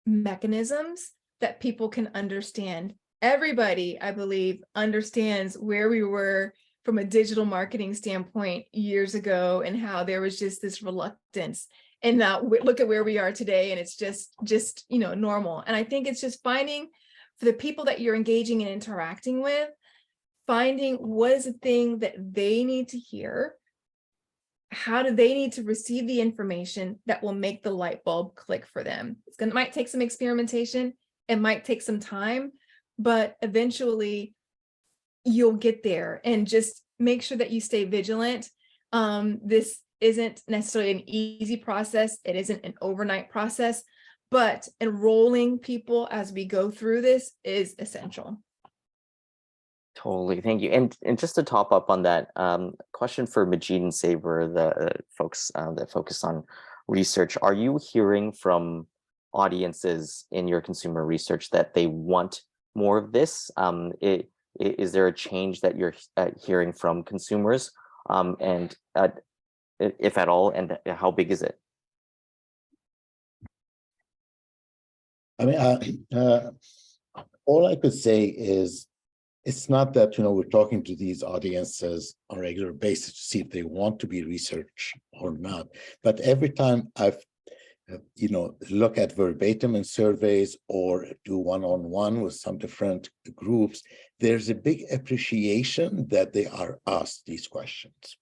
Speaker 5: mechanisms that people can understand. Everybody, I believe, understands where we were from a digital marketing standpoint years ago, and how there was just this reluctance. And now look at where we are today, and it's just normal. And I think it's just finding, for the people that you're engaging and interacting with, finding what is the thing that they need to hear. How do they need to receive the information that will make the light bulb click for them? It might take some experimentation, it might take some time, but eventually you'll get there. And just make sure that you stay vigilant. This isn't necessarily an easy process. It isn't an overnight process, but enrolling people as we go through this is essential.
Speaker 1: Totally, thank you. And just to top up on that, question for Majid and Sabre, the folks that focus on research. Are you hearing from audiences in your consumer research that they want more of this? Is there a change that you're hearing from consumers, and if at all, and how big is it?
Speaker 4: I mean, all I could say is, it's not that, we're talking to these audiences on a regular basis to see if they want to be researched or not. But every time I've, look at verbatim in surveys or do one-on-one with some different groups, there's a big appreciation that they are asked these questions.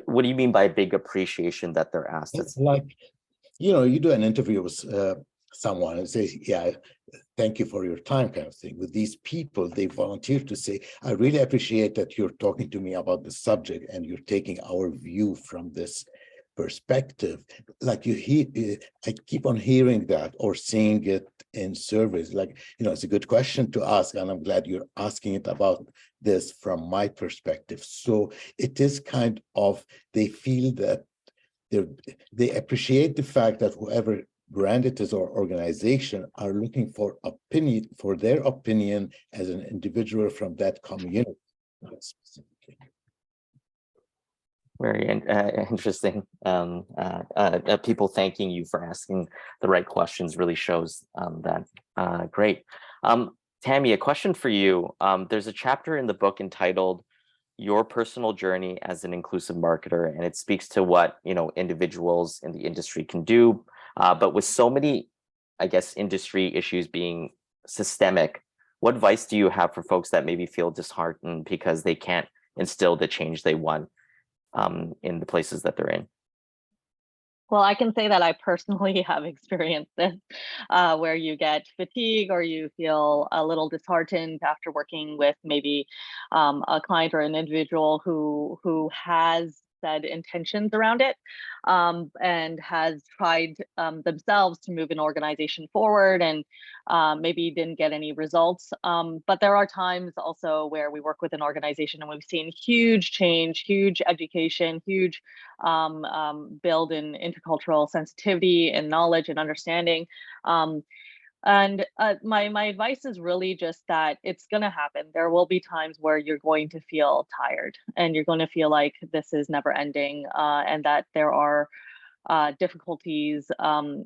Speaker 1: What do you mean by big appreciation that they're asked?
Speaker 4: It's like, you do an interview with someone and say, yeah, thank you for your time, kind of thing. With these people, they volunteer to say, I really appreciate that you're talking to me about the subject and you're taking our view from this perspective. Like I keep on hearing that or seeing it in surveys. Like, it's a good question to ask, and I'm glad you're asking it about this from my perspective. So it is kind of, they feel that they appreciate the fact that whoever brand it is or organization are looking for their opinion as an individual from that community. Specifically.
Speaker 1: Very interesting. People thanking you for asking the right questions really shows that. Great. Tammy, a question for you. There's a chapter in the book entitled Your Personal Journey as an Inclusive Marketer, and it speaks to what individuals in the industry can do. But with so many, I guess, industry issues being systemic, what advice do you have for folks that maybe feel disheartened because they can't instill the change they want in the places that they're in?
Speaker 2: Well, I can say that I personally have experienced this, where you get fatigue or you feel a little disheartened after working with maybe a client or an individual who has said intentions around it, and has tried themselves to move an organization forward, and maybe didn't get any results. But there are times also where we work with an organization and we've seen huge change, huge education, huge build in intercultural sensitivity and knowledge and understanding. And my advice is really just that it's going to happen. There will be times where you're going to feel tired and you're going to feel like this is never ending, and that there are difficulties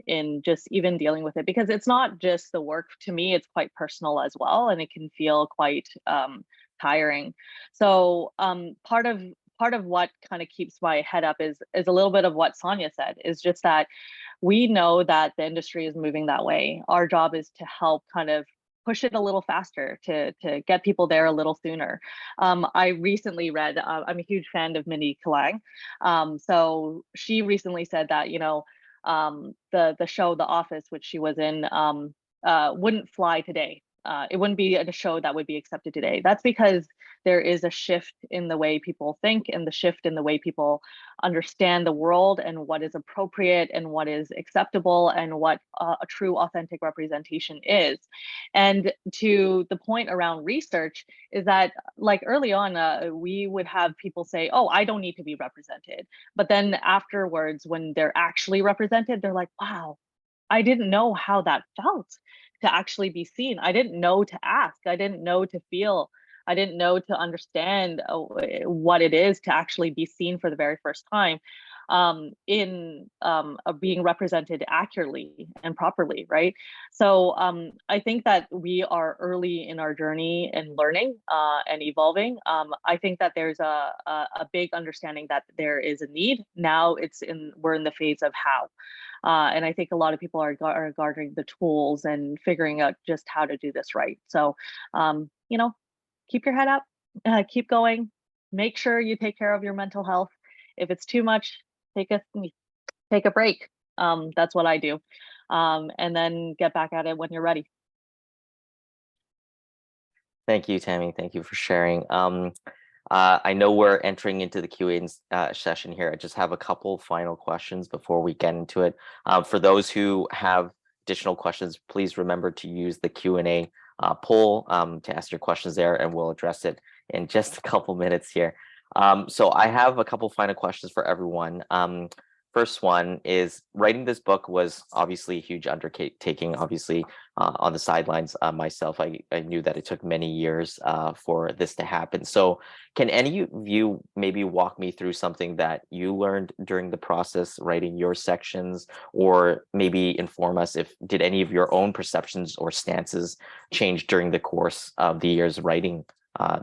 Speaker 2: in just even dealing with it, because it's not just the work. To me, it's quite personal as well, and it can feel quite tiring. So part of what kind of keeps my head up is a little bit of what Sonia said, is just that we know that the industry is moving that way. Our job is to help kind of push it a little faster, to get people there a little sooner. I recently read, I'm a huge fan of Minnie Kalang. So she recently said that, you know, the show The Office, which she was in, wouldn't fly today. It wouldn't be a show that would be accepted today. That's because there is a shift in the way people think, and the shift in the way people understand the world, and what is appropriate and what is acceptable, and what a true authentic representation is. And to the point around research is that, like, early on, we would have people say, oh, I don't need to be represented. But then afterwards, when they're actually represented, they're like, wow, I didn't know how that felt to actually be seen. I didn't know to ask. I didn't know to feel. I didn't know to understand what it is to actually be seen for the very first time, in being represented accurately and properly, right? So I think that we are early in our journey in learning and evolving. I think that there's a big understanding that there is a need. Now we're in the phase of how. And I think a lot of people are garnering the tools and figuring out just how to do this right. So, you know, keep your head up, keep going, make sure you take care of your mental health. If it's too much, take a break. That's what I do. And then get back at it when you're ready.
Speaker 1: Thank you, Tammy. Thank you for sharing. I know we're entering into the Q&A session here. I just have a couple final questions before we get into it. For those who have additional questions, please remember to use the Q&A poll to ask your questions there, and we'll address it in just a couple minutes here. So I have a couple final questions for everyone. First one is, writing this book was obviously a huge undertaking. Obviously, on the sidelines myself, I knew that it took many years for this to happen. So can any of you maybe walk me through something that you learned during the process writing your sections, or maybe inform us if did any of your own perceptions or stances change during the course of the years writing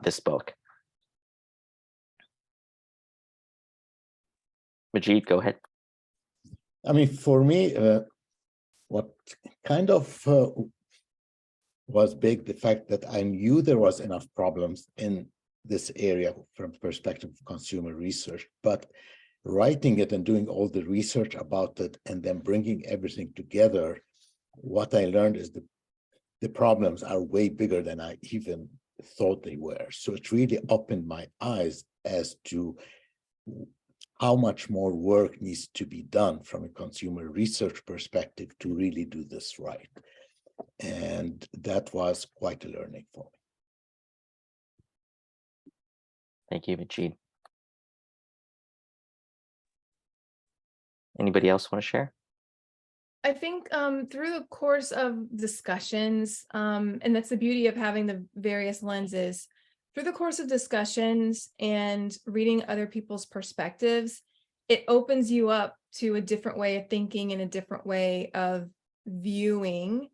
Speaker 1: this book? Majid, go ahead.
Speaker 4: I mean, for me, what kind of was big, the fact that I knew there was enough problems in this area from the perspective of consumer research, but writing it and doing all the research about it and then bringing everything together, what I learned is the problems are way bigger than I even thought they were. So it really opened my eyes as to how much more work needs to be done from a consumer research perspective to really do this right. And that was quite a learning for me.
Speaker 1: Thank you, Majid. Anybody else want to share?
Speaker 5: I think through the course of discussions, and that's the beauty of having the various lenses, through the course of discussions and reading other people's perspectives, it opens you up to a different way of thinking and a different way of viewing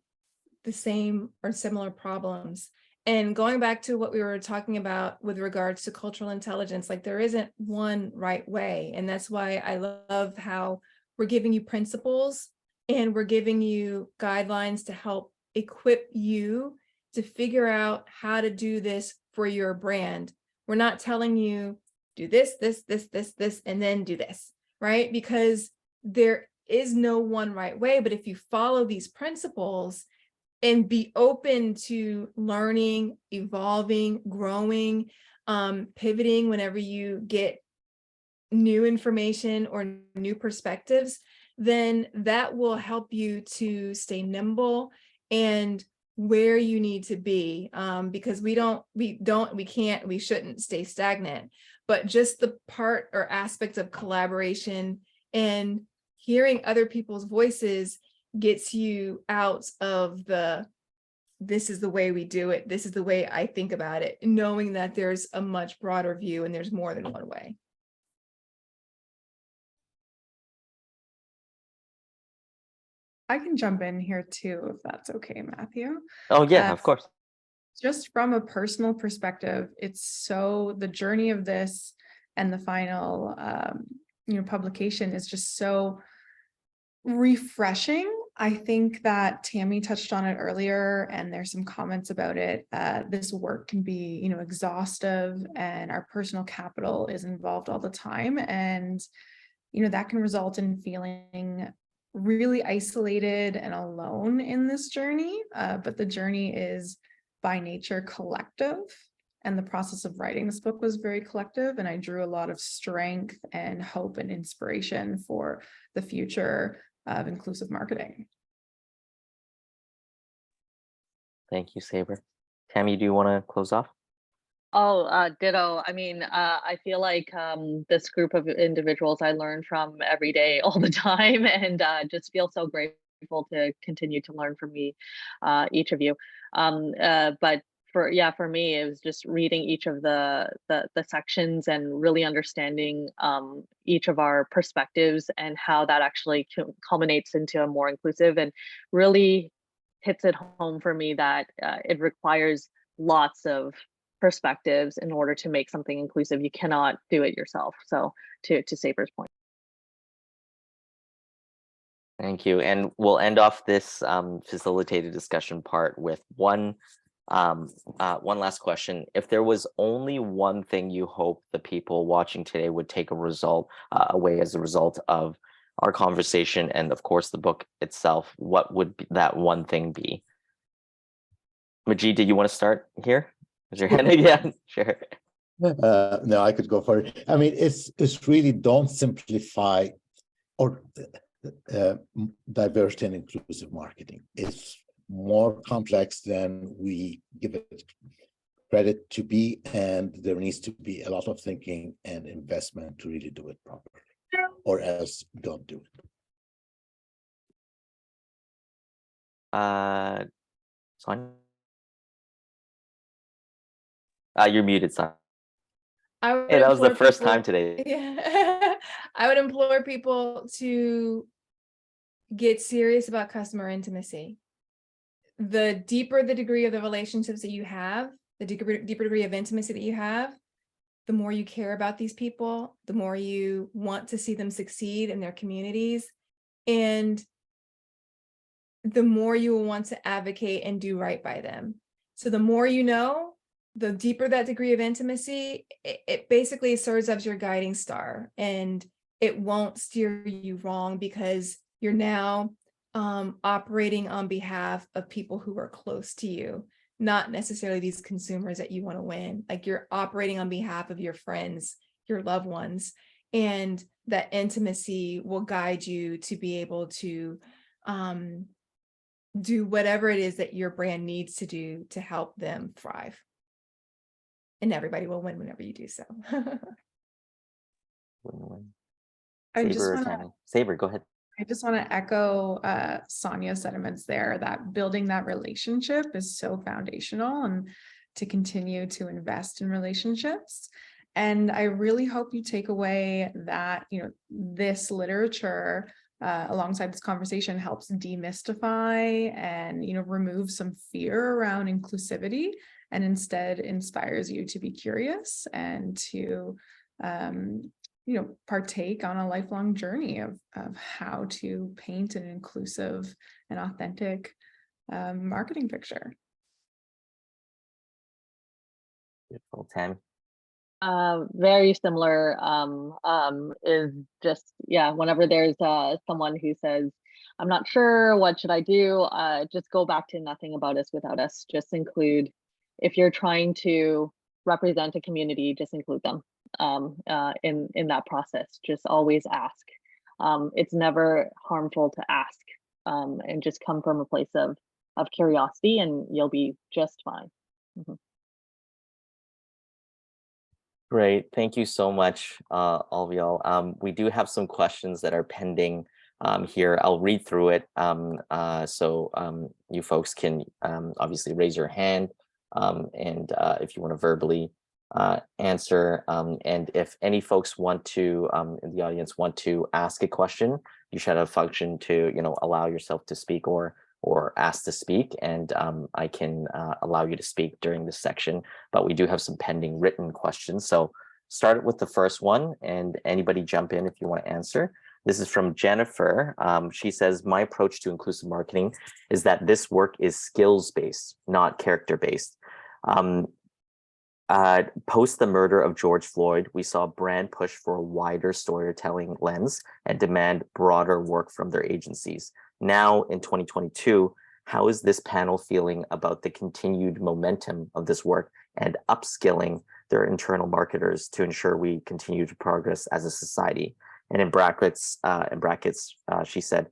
Speaker 5: the same or similar problems. And going back to what we were talking about with regards to cultural intelligence, like there isn't one right way. And that's why I love how we're giving you principles and we're giving you guidelines to help equip you to figure out how to do this for your brand. We're not telling you do this, and then do this, right? Because there is no one right way. But if you follow these principles and be open to learning, evolving, growing, pivoting whenever you get new information or new perspectives, then that will help you to stay nimble and where you need to be, because we shouldn't stay stagnant, but just the part or aspect of collaboration and hearing other people's voices gets you out of this is the way we do it, this is the way I think about it, knowing that there's a much broader view and there's more than one way.
Speaker 3: I can jump in here too, if that's okay, Matthew.
Speaker 1: Oh yeah, of course.
Speaker 3: Just from a personal perspective, it's so the journey of this and the final publication is just so refreshing. I think that Tammy touched on it earlier, and there's some comments about it. This work can be, exhaustive, and our personal capital is involved all the time, and that can result in feeling really isolated and alone in this journey. But the journey is by nature collective, and the process of writing this book was very collective, and I drew a lot of strength and hope and inspiration for the future of inclusive marketing.
Speaker 1: Thank you, Sabre. Tammy, do you want to close off?
Speaker 2: Oh, ditto. I mean, I feel like this group of individuals I learn from every day, all the time, and just feel so grateful to continue to learn from each of you. But for me, it was just reading each of the sections and really understanding each of our perspectives and how that actually culminates into a more inclusive, and really hits it home for me that it requires lots of perspectives in order to make something inclusive. You cannot do it yourself. So to Sabre's point.
Speaker 1: Thank you. And we'll end off this facilitated discussion part with one last question. If there was only one thing you hope the people watching today would take away as a result of our conversation and of course the book itself, what would that one thing be? Majid, did you want to start here? Is your hand? Yeah, sure.
Speaker 4: No, I could go for it. I mean, it's really don't simplify or diversity and inclusive marketing. It's more complex than we give it credit to be, and there needs to be a lot of thinking and investment to really do it properly, or else don't do it.
Speaker 1: Sonia? You're muted, son. Hey, that was the first time today.
Speaker 5: Yeah. I would implore people to get serious about customer intimacy. The deeper the degree of the relationships that you have, the deeper degree of intimacy that you have, the more you care about these people, the more you want to see them succeed in their communities, and the more you will want to advocate and do right by them. So the more you know, the deeper that degree of intimacy, it basically serves as your guiding star, and it won't steer you wrong because you're now operating on behalf of people who are close to you, not necessarily these consumers that you want to win. Like, you're operating on behalf of your friends, your loved ones, and that intimacy will guide you to be able to do whatever it is that your brand needs to do to help them thrive. And everybody will win whenever you do so.
Speaker 1: Sabre, go ahead.
Speaker 3: I just want to echo Sonia's sentiments there, that building that relationship is so foundational, and to continue to invest in relationships. And I really hope you take away that, this literature alongside this conversation helps demystify and, remove some fear around inclusivity, and instead inspires you to be curious and to partake on a lifelong journey of how to paint an inclusive and authentic marketing picture.
Speaker 1: Beautiful. Tammy?
Speaker 2: Very similar. Is just, whenever there's someone who says, I'm not sure, what should I do? Just go back to nothing about us without us. Just include, if you're trying to represent a community, just include them. in that process. Just always ask. It's never harmful to ask, and just come from a place of curiosity, and you'll be just fine.
Speaker 1: Great. Thank you so much, all of y'all. We do have some questions that are pending here. I'll read through it. So you folks can obviously raise your hand, and if you want to verbally answer. And if any folks want to, in the audience, want to ask a question, you should have a function to, allow yourself to speak or ask to speak, and I can allow you to speak during this section. But we do have some pending written questions. So start with the first one, and anybody jump in if you want to answer. This is from Jennifer. She says, my approach to inclusive marketing is that this work is skills-based, not character-based. Post the murder of George Floyd, we saw brand push for a wider storytelling lens and demand broader work from their agencies. Now in 2022, how is this panel feeling about the continued momentum of this work and upskilling their internal marketers to ensure we continue to progress as a society? And in brackets, she said,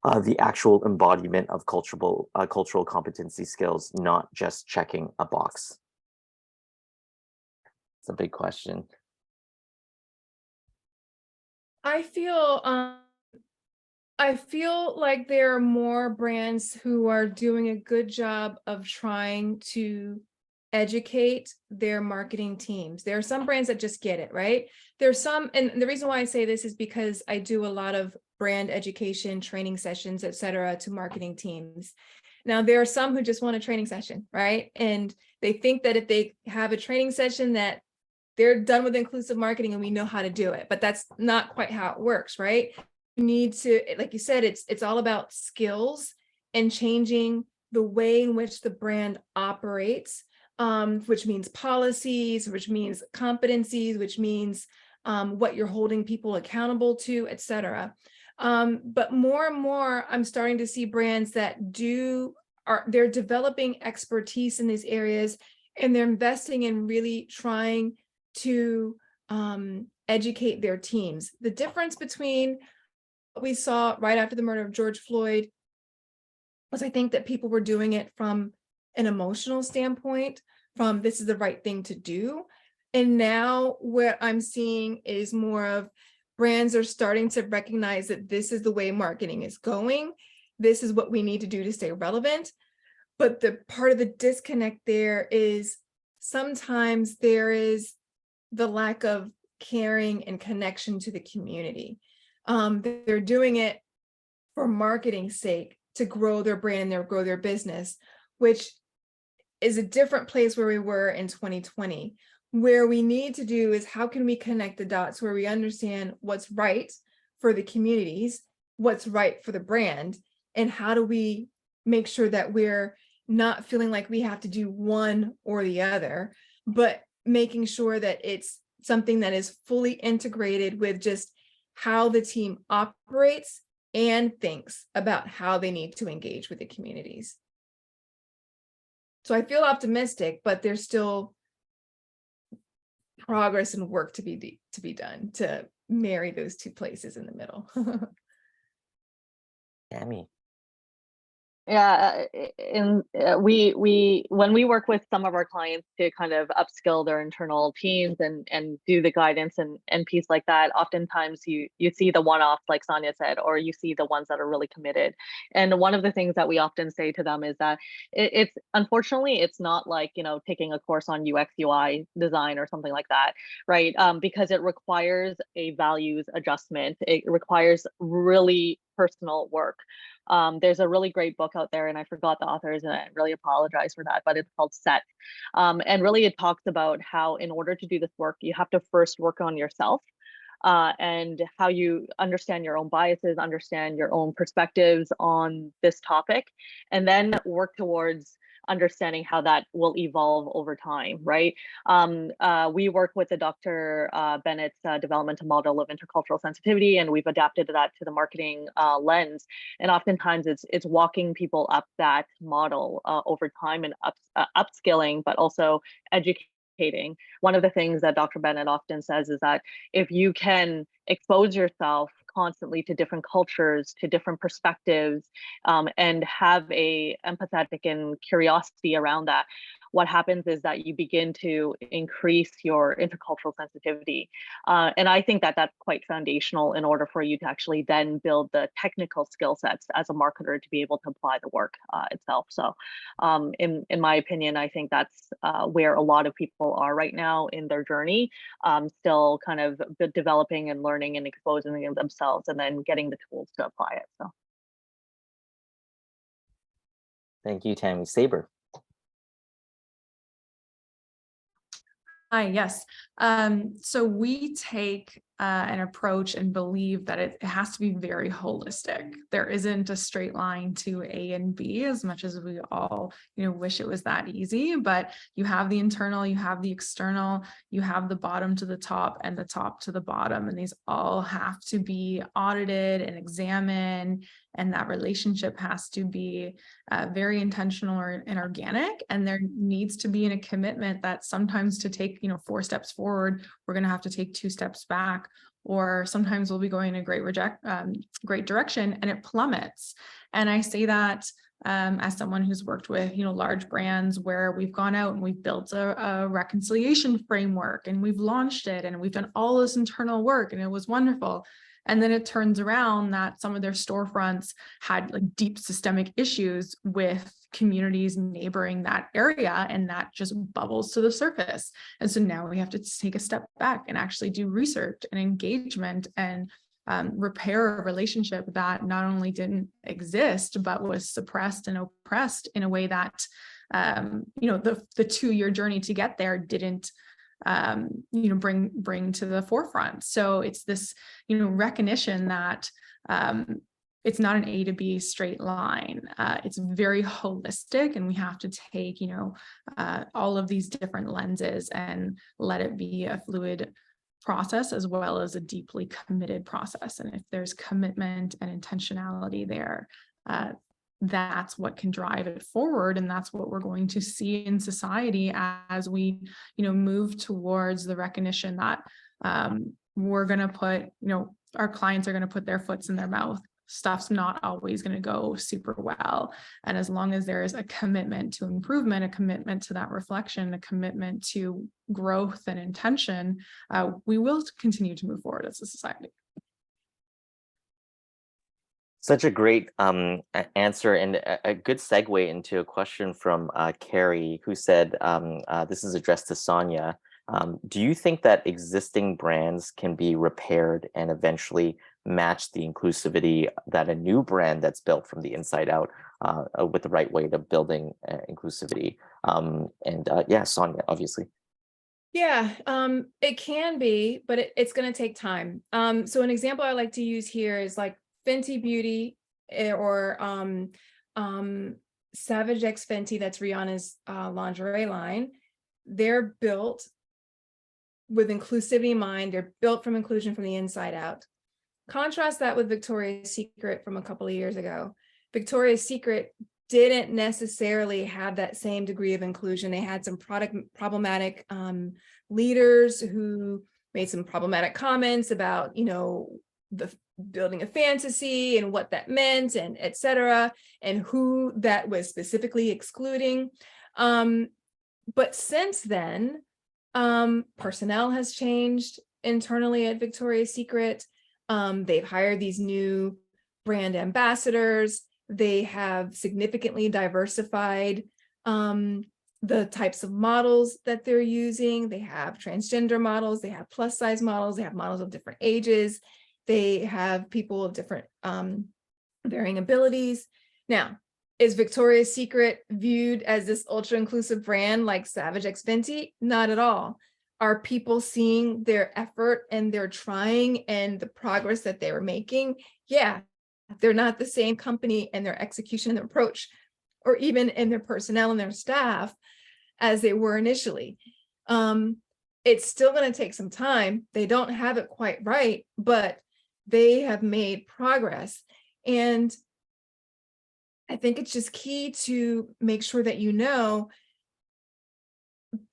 Speaker 1: the actual embodiment of cultural competency skills, not just checking a box. It's a big question.
Speaker 5: I feel like there are more brands who are doing a good job of trying to educate their marketing teams. There are some brands that just get it, right? There's some, and the reason why I say this is because I do a lot of brand education, training sessions, et cetera, to marketing teams. Now, there are some who just want a training session, right? And they think that if they have a training session that they're done with inclusive marketing and we know how to do it, but that's not quite how it works, right? You need to, like you said, it's all about skills and changing the way in which the brand operates, which means policies, which means competencies, which means what you're holding people accountable to, et cetera. But more and more, I'm starting to see brands that they're developing expertise in these areas, and they're investing in really trying to educate their teams. The difference between what we saw right after the murder of George Floyd was, I think, that people were doing it from an emotional standpoint, from this is the right thing to do. And now what I'm seeing is more of brands are starting to recognize that this is the way marketing is going. This is what we need to do to stay relevant. But the part of the disconnect there is sometimes there is the lack of caring and connection to the community. They're doing it for marketing's sake, to grow their brand and grow their business, which is a different place where we were in 2020. Where we need to do is, how can we connect the dots where we understand what's right for the communities, what's right for the brand, and how do we make sure that we're not feeling like we have to do one or the other, but making sure that it's something that is fully integrated with just how the team operates and thinks about how they need to engage with the communities. So I feel optimistic, but there's still progress and work to be done to marry those two places in the middle.
Speaker 1: Tammy.
Speaker 2: Yeah, we when we work with some of our clients to kind of upskill their internal teams and do the guidance and piece like that, oftentimes you see the one-offs, like Sonia said, or you see the ones that are really committed. And one of the things that we often say to them is that it's unfortunately, it's not like, taking a course on UX UI design or something like that, right? Because it requires a values adjustment. It requires really personal work. There's a really great book out there, and I forgot the authors, and I really apologize for that, but it's called Set. And really it talks about how, in order to do this work, you have to first work on yourself, and how you understand your own biases, understand your own perspectives on this topic, and then work towards understanding how that will evolve over time, right? We work with the Dr. Bennett's developmental model of intercultural sensitivity, and we've adapted that to the marketing lens. And oftentimes it's walking people up that model over time and upskilling, but also educating educating. One of the things that Dr. Bennett often says is that if you can expose yourself constantly to different cultures, to different perspectives, and have a empathetic and curiosity around that, what happens is that you begin to increase your intercultural sensitivity. And I think that that's quite foundational in order for you to actually then build the technical skill sets as a marketer to be able to apply the work itself. So in my opinion, I think that's where a lot of people are right now in their journey, still kind of developing and learning and exposing themselves and then getting the tools to apply it. So.
Speaker 1: Thank you, Tammy. Sabre.
Speaker 3: Hi, yes. So we take an approach and believe that it has to be very holistic. There isn't a straight line to A and B, as much as we all, wish it was that easy, but you have the internal, you have the external, you have the bottom to the top and the top to the bottom, and these all have to be audited and examined, and that relationship has to be very intentional and organic, and there needs to be a commitment that sometimes to take 4 steps forward, we're going to have to take 2 steps back, or sometimes we'll be going in a great direction and it plummets. And I say that as someone who's worked with large brands where we've gone out and we've built a reconciliation framework and we've launched it and we've done all this internal work and it was wonderful. And then it turns around that some of their storefronts had deep systemic issues with communities neighboring that area, and that just bubbles to the surface. And so now we have to take a step back and actually do research and engagement and repair a relationship that not only didn't exist, but was suppressed and oppressed in a way that, the 2-year journey to get there didn't bring to the forefront. So it's this, recognition that it's not an A to B straight line. It's very holistic, and we have to take, all of these different lenses and let it be a fluid process as well as a deeply committed process. And if there's commitment and intentionality there, that's what can drive it forward. And that's what we're going to see in society as we, move towards the recognition that we're going to put, our clients are going to put their foots in their mouth. Stuff's not always going to go super well. And as long as there is a commitment to improvement, a commitment to that reflection, a commitment to growth and intention, we will continue to move forward as a society.
Speaker 1: Such a great answer, and a good segue into a question from Carrie, who said, this is addressed to Sonia. Do you think that existing brands can be repaired and eventually match the inclusivity that a new brand that's built from the inside out with the right way to building inclusivity? Yeah, Sonia, obviously.
Speaker 5: Yeah, it can be, but it's going to take time. So an example I like to use here is like Fenty Beauty or Savage X Fenty, that's Rihanna's lingerie line. They're built with inclusivity in mind. They're built from inclusion from the inside out. Contrast that with Victoria's Secret from a couple of years ago. Victoria's Secret didn't necessarily have that same degree of inclusion. They had some problematic leaders who made some problematic comments about, the building a fantasy and what that meant and et cetera, and who that was specifically excluding. But since then, personnel has changed internally at Victoria's Secret. They've hired these new brand ambassadors. They have significantly diversified the types of models that they're using. They have transgender models, they have plus size models, they have models of different ages. They have people of different varying abilities. Now, is Victoria's Secret viewed as this ultra inclusive brand like Savage X Fenty? Not at all. Are people seeing their effort and their trying and the progress that they were making? Yeah, they're not the same company and their execution and their approach, or even in their personnel and their staff as they were initially. It's still going to take some time. They don't have it quite right, but they have made progress. And I think it's just key to make sure that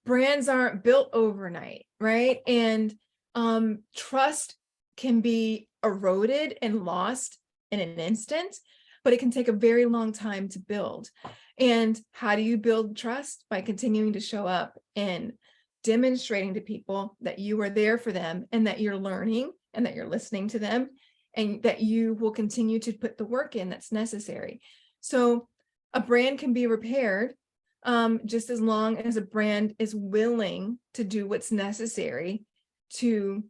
Speaker 5: brands aren't built overnight, right? And trust can be eroded and lost in an instant, but it can take a very long time to build. And how do you build trust? By continuing to show up and demonstrating to people that you are there for them and that you're learning and that you're listening to them and that you will continue to put the work in that's necessary. So a brand can be repaired just as long as a brand is willing to do what's necessary to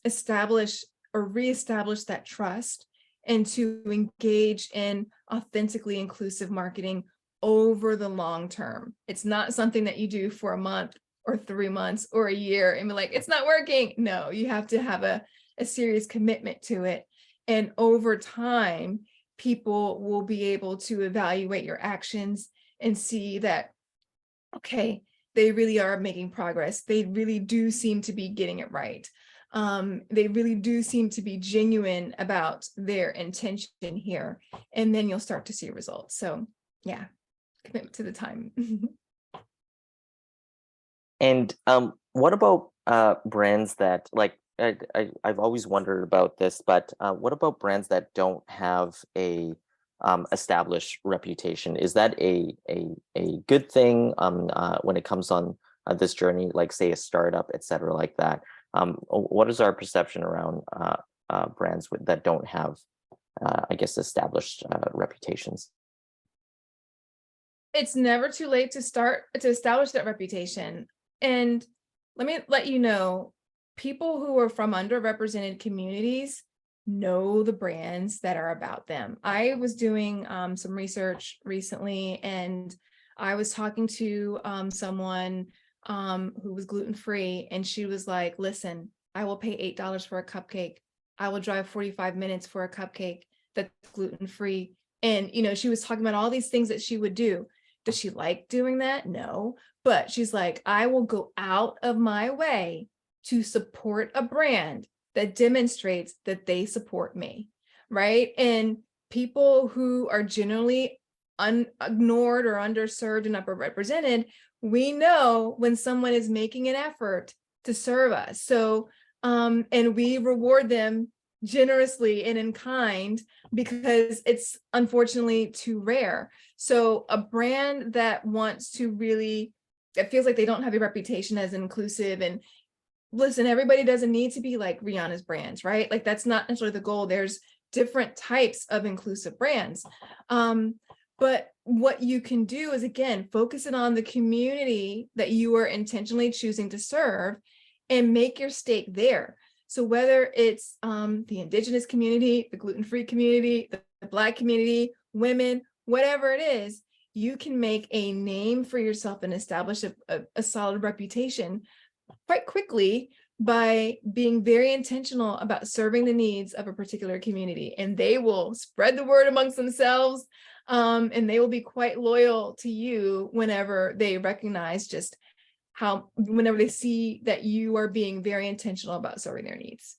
Speaker 5: establish or reestablish that trust and to engage in authentically inclusive marketing over the long term. It's not something that you do for a month or 3 months or a year and be like, it's not working. No, you have to have a serious commitment to it. And over time, people will be able to evaluate your actions and see that, okay, they really are making progress. They really do seem to be getting it right. They really do seem to be genuine about their intention here. And then you'll start to see results. So yeah, commitment to the time.
Speaker 1: And what about brands that, like, I've always wondered about this, but what about brands that don't have a established reputation? Is that a good thing when it comes on this journey, like say a startup, et cetera, like that? What is our perception around brands that don't have, I guess, established reputations?
Speaker 5: It's never too late to establish that reputation. And let me let you know, people who are from underrepresented communities know the brands that are about them. I was doing some research recently, and I was talking to someone who was gluten-free, and she was like, listen, I will pay $8 for a cupcake. I will drive 45 minutes for a cupcake that's gluten-free. And, you know, she was talking about all these things that she would do. Does she like doing that? No. But she's like, I will go out of my way to support a brand that demonstrates that they support me, right? And people who are generally ignored or underserved and underrepresented, we know when someone is making an effort to serve us. So, and we reward them generously and in kind because it's unfortunately too rare. So a brand that wants to really, it feels like they don't have a reputation as inclusive, and listen, everybody doesn't need to be like Rihanna's brands, right? Like that's not necessarily the goal. There's different types of inclusive brands. But what you can do is, again, focus it on the community that you are intentionally choosing to serve and make your stake there. So whether it's the Indigenous community, the gluten-free community, the Black community, women, whatever it is, you can make a name for yourself and establish a solid reputation quite quickly by being very intentional about serving the needs of a particular community. And they will spread the word amongst themselves, and they will be quite loyal to you whenever they recognize just whenever they see that you are being very intentional about serving their needs.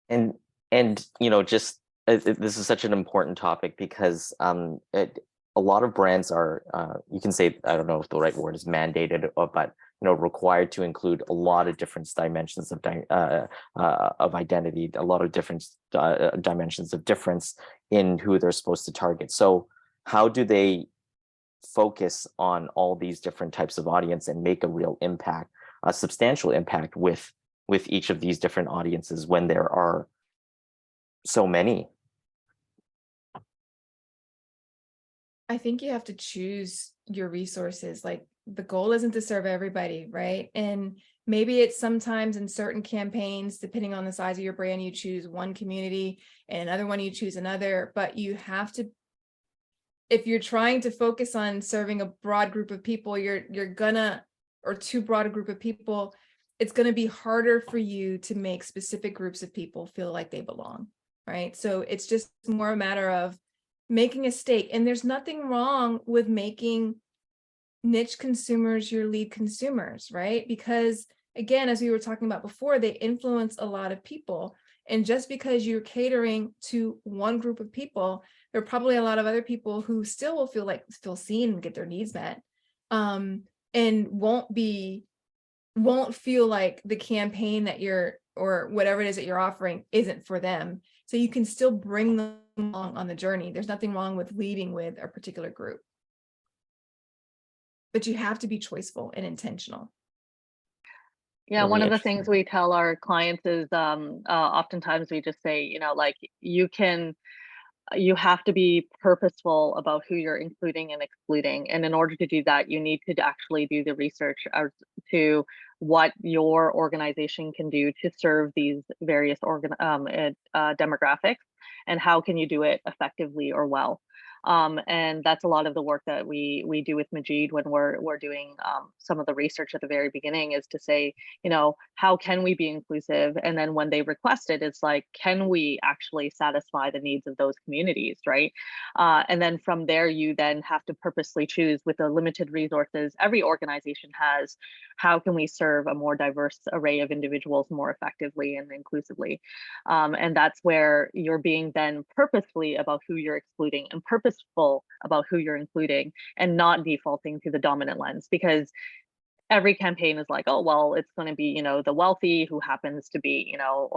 Speaker 1: And you know, just this is such an important topic because a lot of brands are, you can say, I don't know if the right word is mandated, but you know, required to include a lot of different dimensions of identity, a lot of different dimensions of difference in who they're supposed to target. So how do they focus on all these different types of audience and make a real impact, a substantial impact with each of these different audiences when there are so many?
Speaker 5: I think you have to choose your resources. Like, the goal isn't to serve everybody, right? And maybe it's sometimes in certain campaigns, depending on the size of your brand, you choose one community and another one you choose another, but you have to, if you're trying to focus on serving a broad group of people, or too broad a group of people, it's gonna be harder for you to make specific groups of people feel like they belong, right? So it's just more a matter of making a stake. And there's nothing wrong with making niche consumers your lead consumers, right? Because again, as we were talking about before, they influence a lot of people. And just because you're catering to one group of people, there are probably a lot of other people who still will feel seen and get their needs met. and won't feel like the campaign that you're, or whatever it is that you're offering, isn't for them. So you can still bring them along on the journey. There's nothing wrong with leading with a particular group, but you have to be choiceful and intentional.
Speaker 2: Yeah,
Speaker 1: Really
Speaker 2: one of the
Speaker 1: interesting.
Speaker 2: things we tell our clients is oftentimes we just say, you know, like you have to be purposeful about who you're including and excluding. And in order to do that, you need to actually do the research as to what your organization can do to serve these various demographics, and how can you do it effectively or well. And that's a lot of the work that we do with Majid when we're doing some of the research at the very beginning, is to say, you know, how can we be inclusive? And then when they request it, it's like, can we actually satisfy the needs of those communities, right? And then from there, you then have to purposely choose, with the limited resources every organization has, how can we serve a more diverse array of individuals more effectively and inclusively? And that's where you're being then purposefully about who you're excluding, and purposeful about who you're including, and not defaulting to the dominant lens, because every campaign is like, oh, well, it's going to be, you know, the wealthy who happens to be, you know,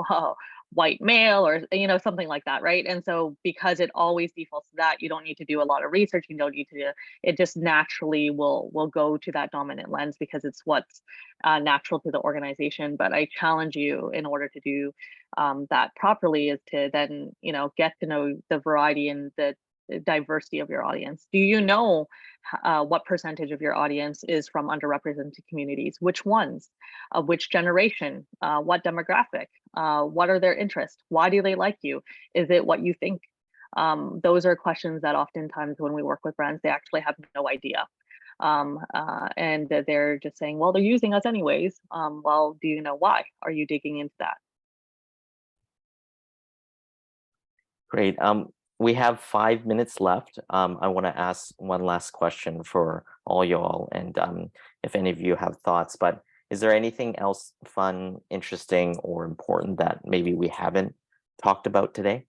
Speaker 2: white male, or, you know, something like that, right? And so because it always defaults to that, you don't need to do a lot of research. You don't need to, it just naturally will go to that dominant lens, because it's what's natural to the organization. But I challenge you, in order to do that properly, is to then, you know, get to know the variety and the diversity of your audience. Do you know what percentage of your audience is from underrepresented communities? Which ones? Which generation? What demographic? What are their interests? Why do they like you? Is it what you think? Those are questions that oftentimes when we work with brands, they actually have no idea. And they're just saying, well, they're using us anyways. Well, do you know why? Are you digging into that?
Speaker 1: Great. We have 5 minutes left. I want to ask one last question for all y'all, and if any of you have thoughts, but is there anything else fun, interesting, or important that maybe we haven't talked about today?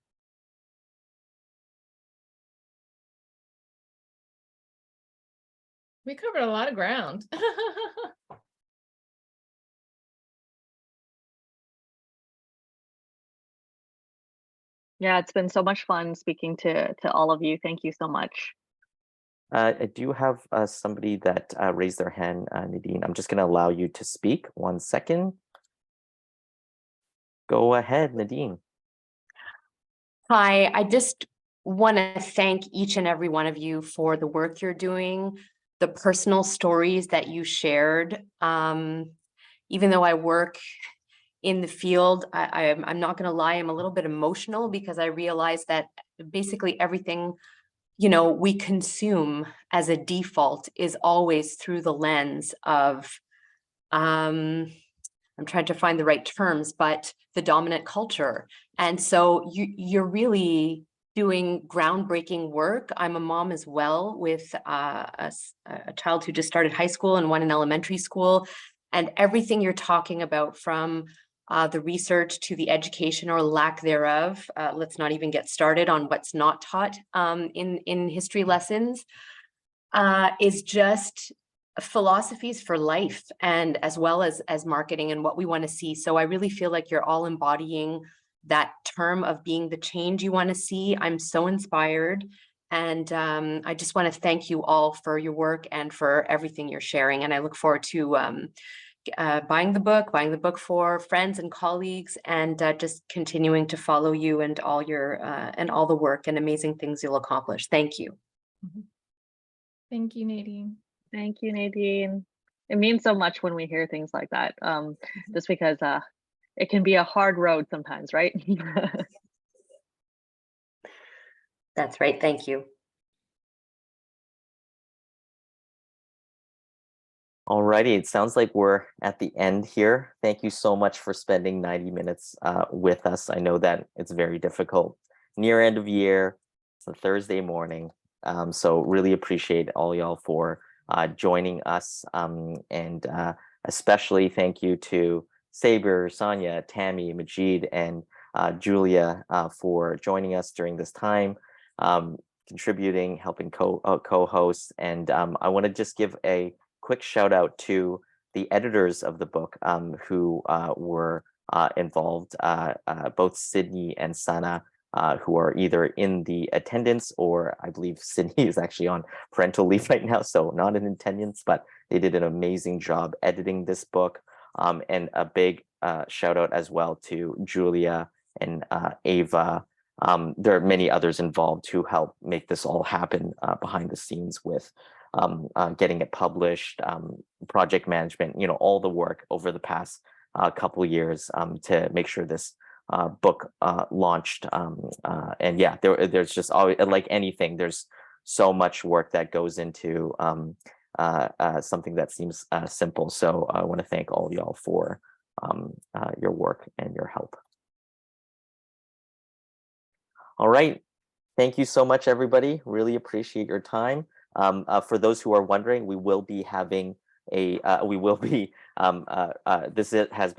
Speaker 5: We covered a lot of ground.
Speaker 2: Yeah, it's been so much fun speaking to all of you. Thank you so much.
Speaker 1: I do have somebody that raised their hand, Nadine. I'm just going to allow you to speak. 1 second. Go ahead, Nadine.
Speaker 6: Hi, I just want to thank each and every one of you for the work you're doing, the personal stories that you shared. Even though I work in the field, I'm not going to lie, I'm a little bit emotional, because I realize that basically everything, you know, we consume as a default is always through the lens of, I'm trying to find the right terms, but the dominant culture. And so you're really doing groundbreaking work. I'm a mom as well, with a child who just started high school and one in elementary school. And everything you're talking about, from the research to the education or lack thereof, let's not even get started on what's not taught in history lessons, is just philosophies for life, and as well as marketing and what we want to see. So I really feel like you're all embodying that term of being the change you want to see. I'm so inspired, and I just want to thank you all for your work and for everything you're sharing. And I look forward to buying the book for friends and colleagues, and just continuing to follow you and all your and all the work and amazing things you'll accomplish. Thank you.
Speaker 5: Thank you, Nadine.
Speaker 2: Thank you, Nadine. It means so much when we hear things like that, just because it can be a hard road sometimes, right?
Speaker 6: That's right. Thank you.
Speaker 1: Alrighty, it sounds like we're at the end here. Thank you so much for spending 90 minutes with us. I know that it's very difficult. Near end of year, it's a Thursday morning. So really appreciate all y'all for joining us. And especially thank you to Sabre, Sonia, Tammy, Majid, and Julia for joining us during this time, contributing, helping co-host. And I want to just give a quick shout out to the editors of the book who were involved, both Sydney and Sana, who are either in the attendance, or I believe Sydney is actually on parental leave right now, so not in attendance, but they did an amazing job editing this book. And a big shout out as well to Julia and Ava. There are many others involved who helped make this all happen behind the scenes with getting it published, project management, all the work over the past couple of years to make sure this book launched. And yeah, there's just always, like anything, there's so much work that goes into something that seems simple. So I want to thank all of y'all for your work and your help. All right. Thank you so much, everybody. Really appreciate your time. For those who are wondering, we will be having this has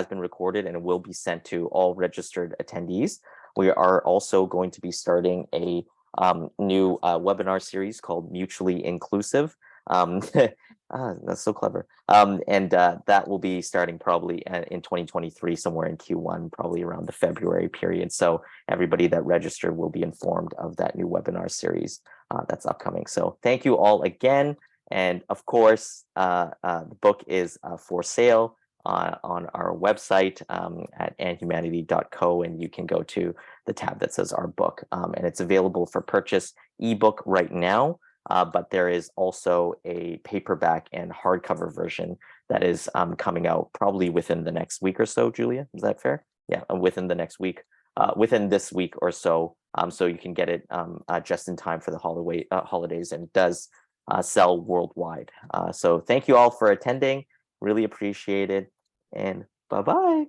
Speaker 1: been recorded and it will be sent to all registered attendees. We are also going to be starting a new webinar series called Mutually Inclusive. That's so clever. And that will be starting probably in 2023, somewhere in Q1, probably around the February period. So everybody that registered will be informed of that new webinar series that's upcoming. So thank you all again. And of course, the book is for sale on our website at AndHumanity.co, and you can go to the tab that says our book, and it's available for purchase ebook right now. But there is also a paperback and hardcover version that is coming out probably within the next week or so. Julia, is that fair? Yeah, within the next week, within this week or so. So you can get it just in time for the holidays, and it does sell worldwide. So thank you all for attending. Really appreciate it, and bye-bye.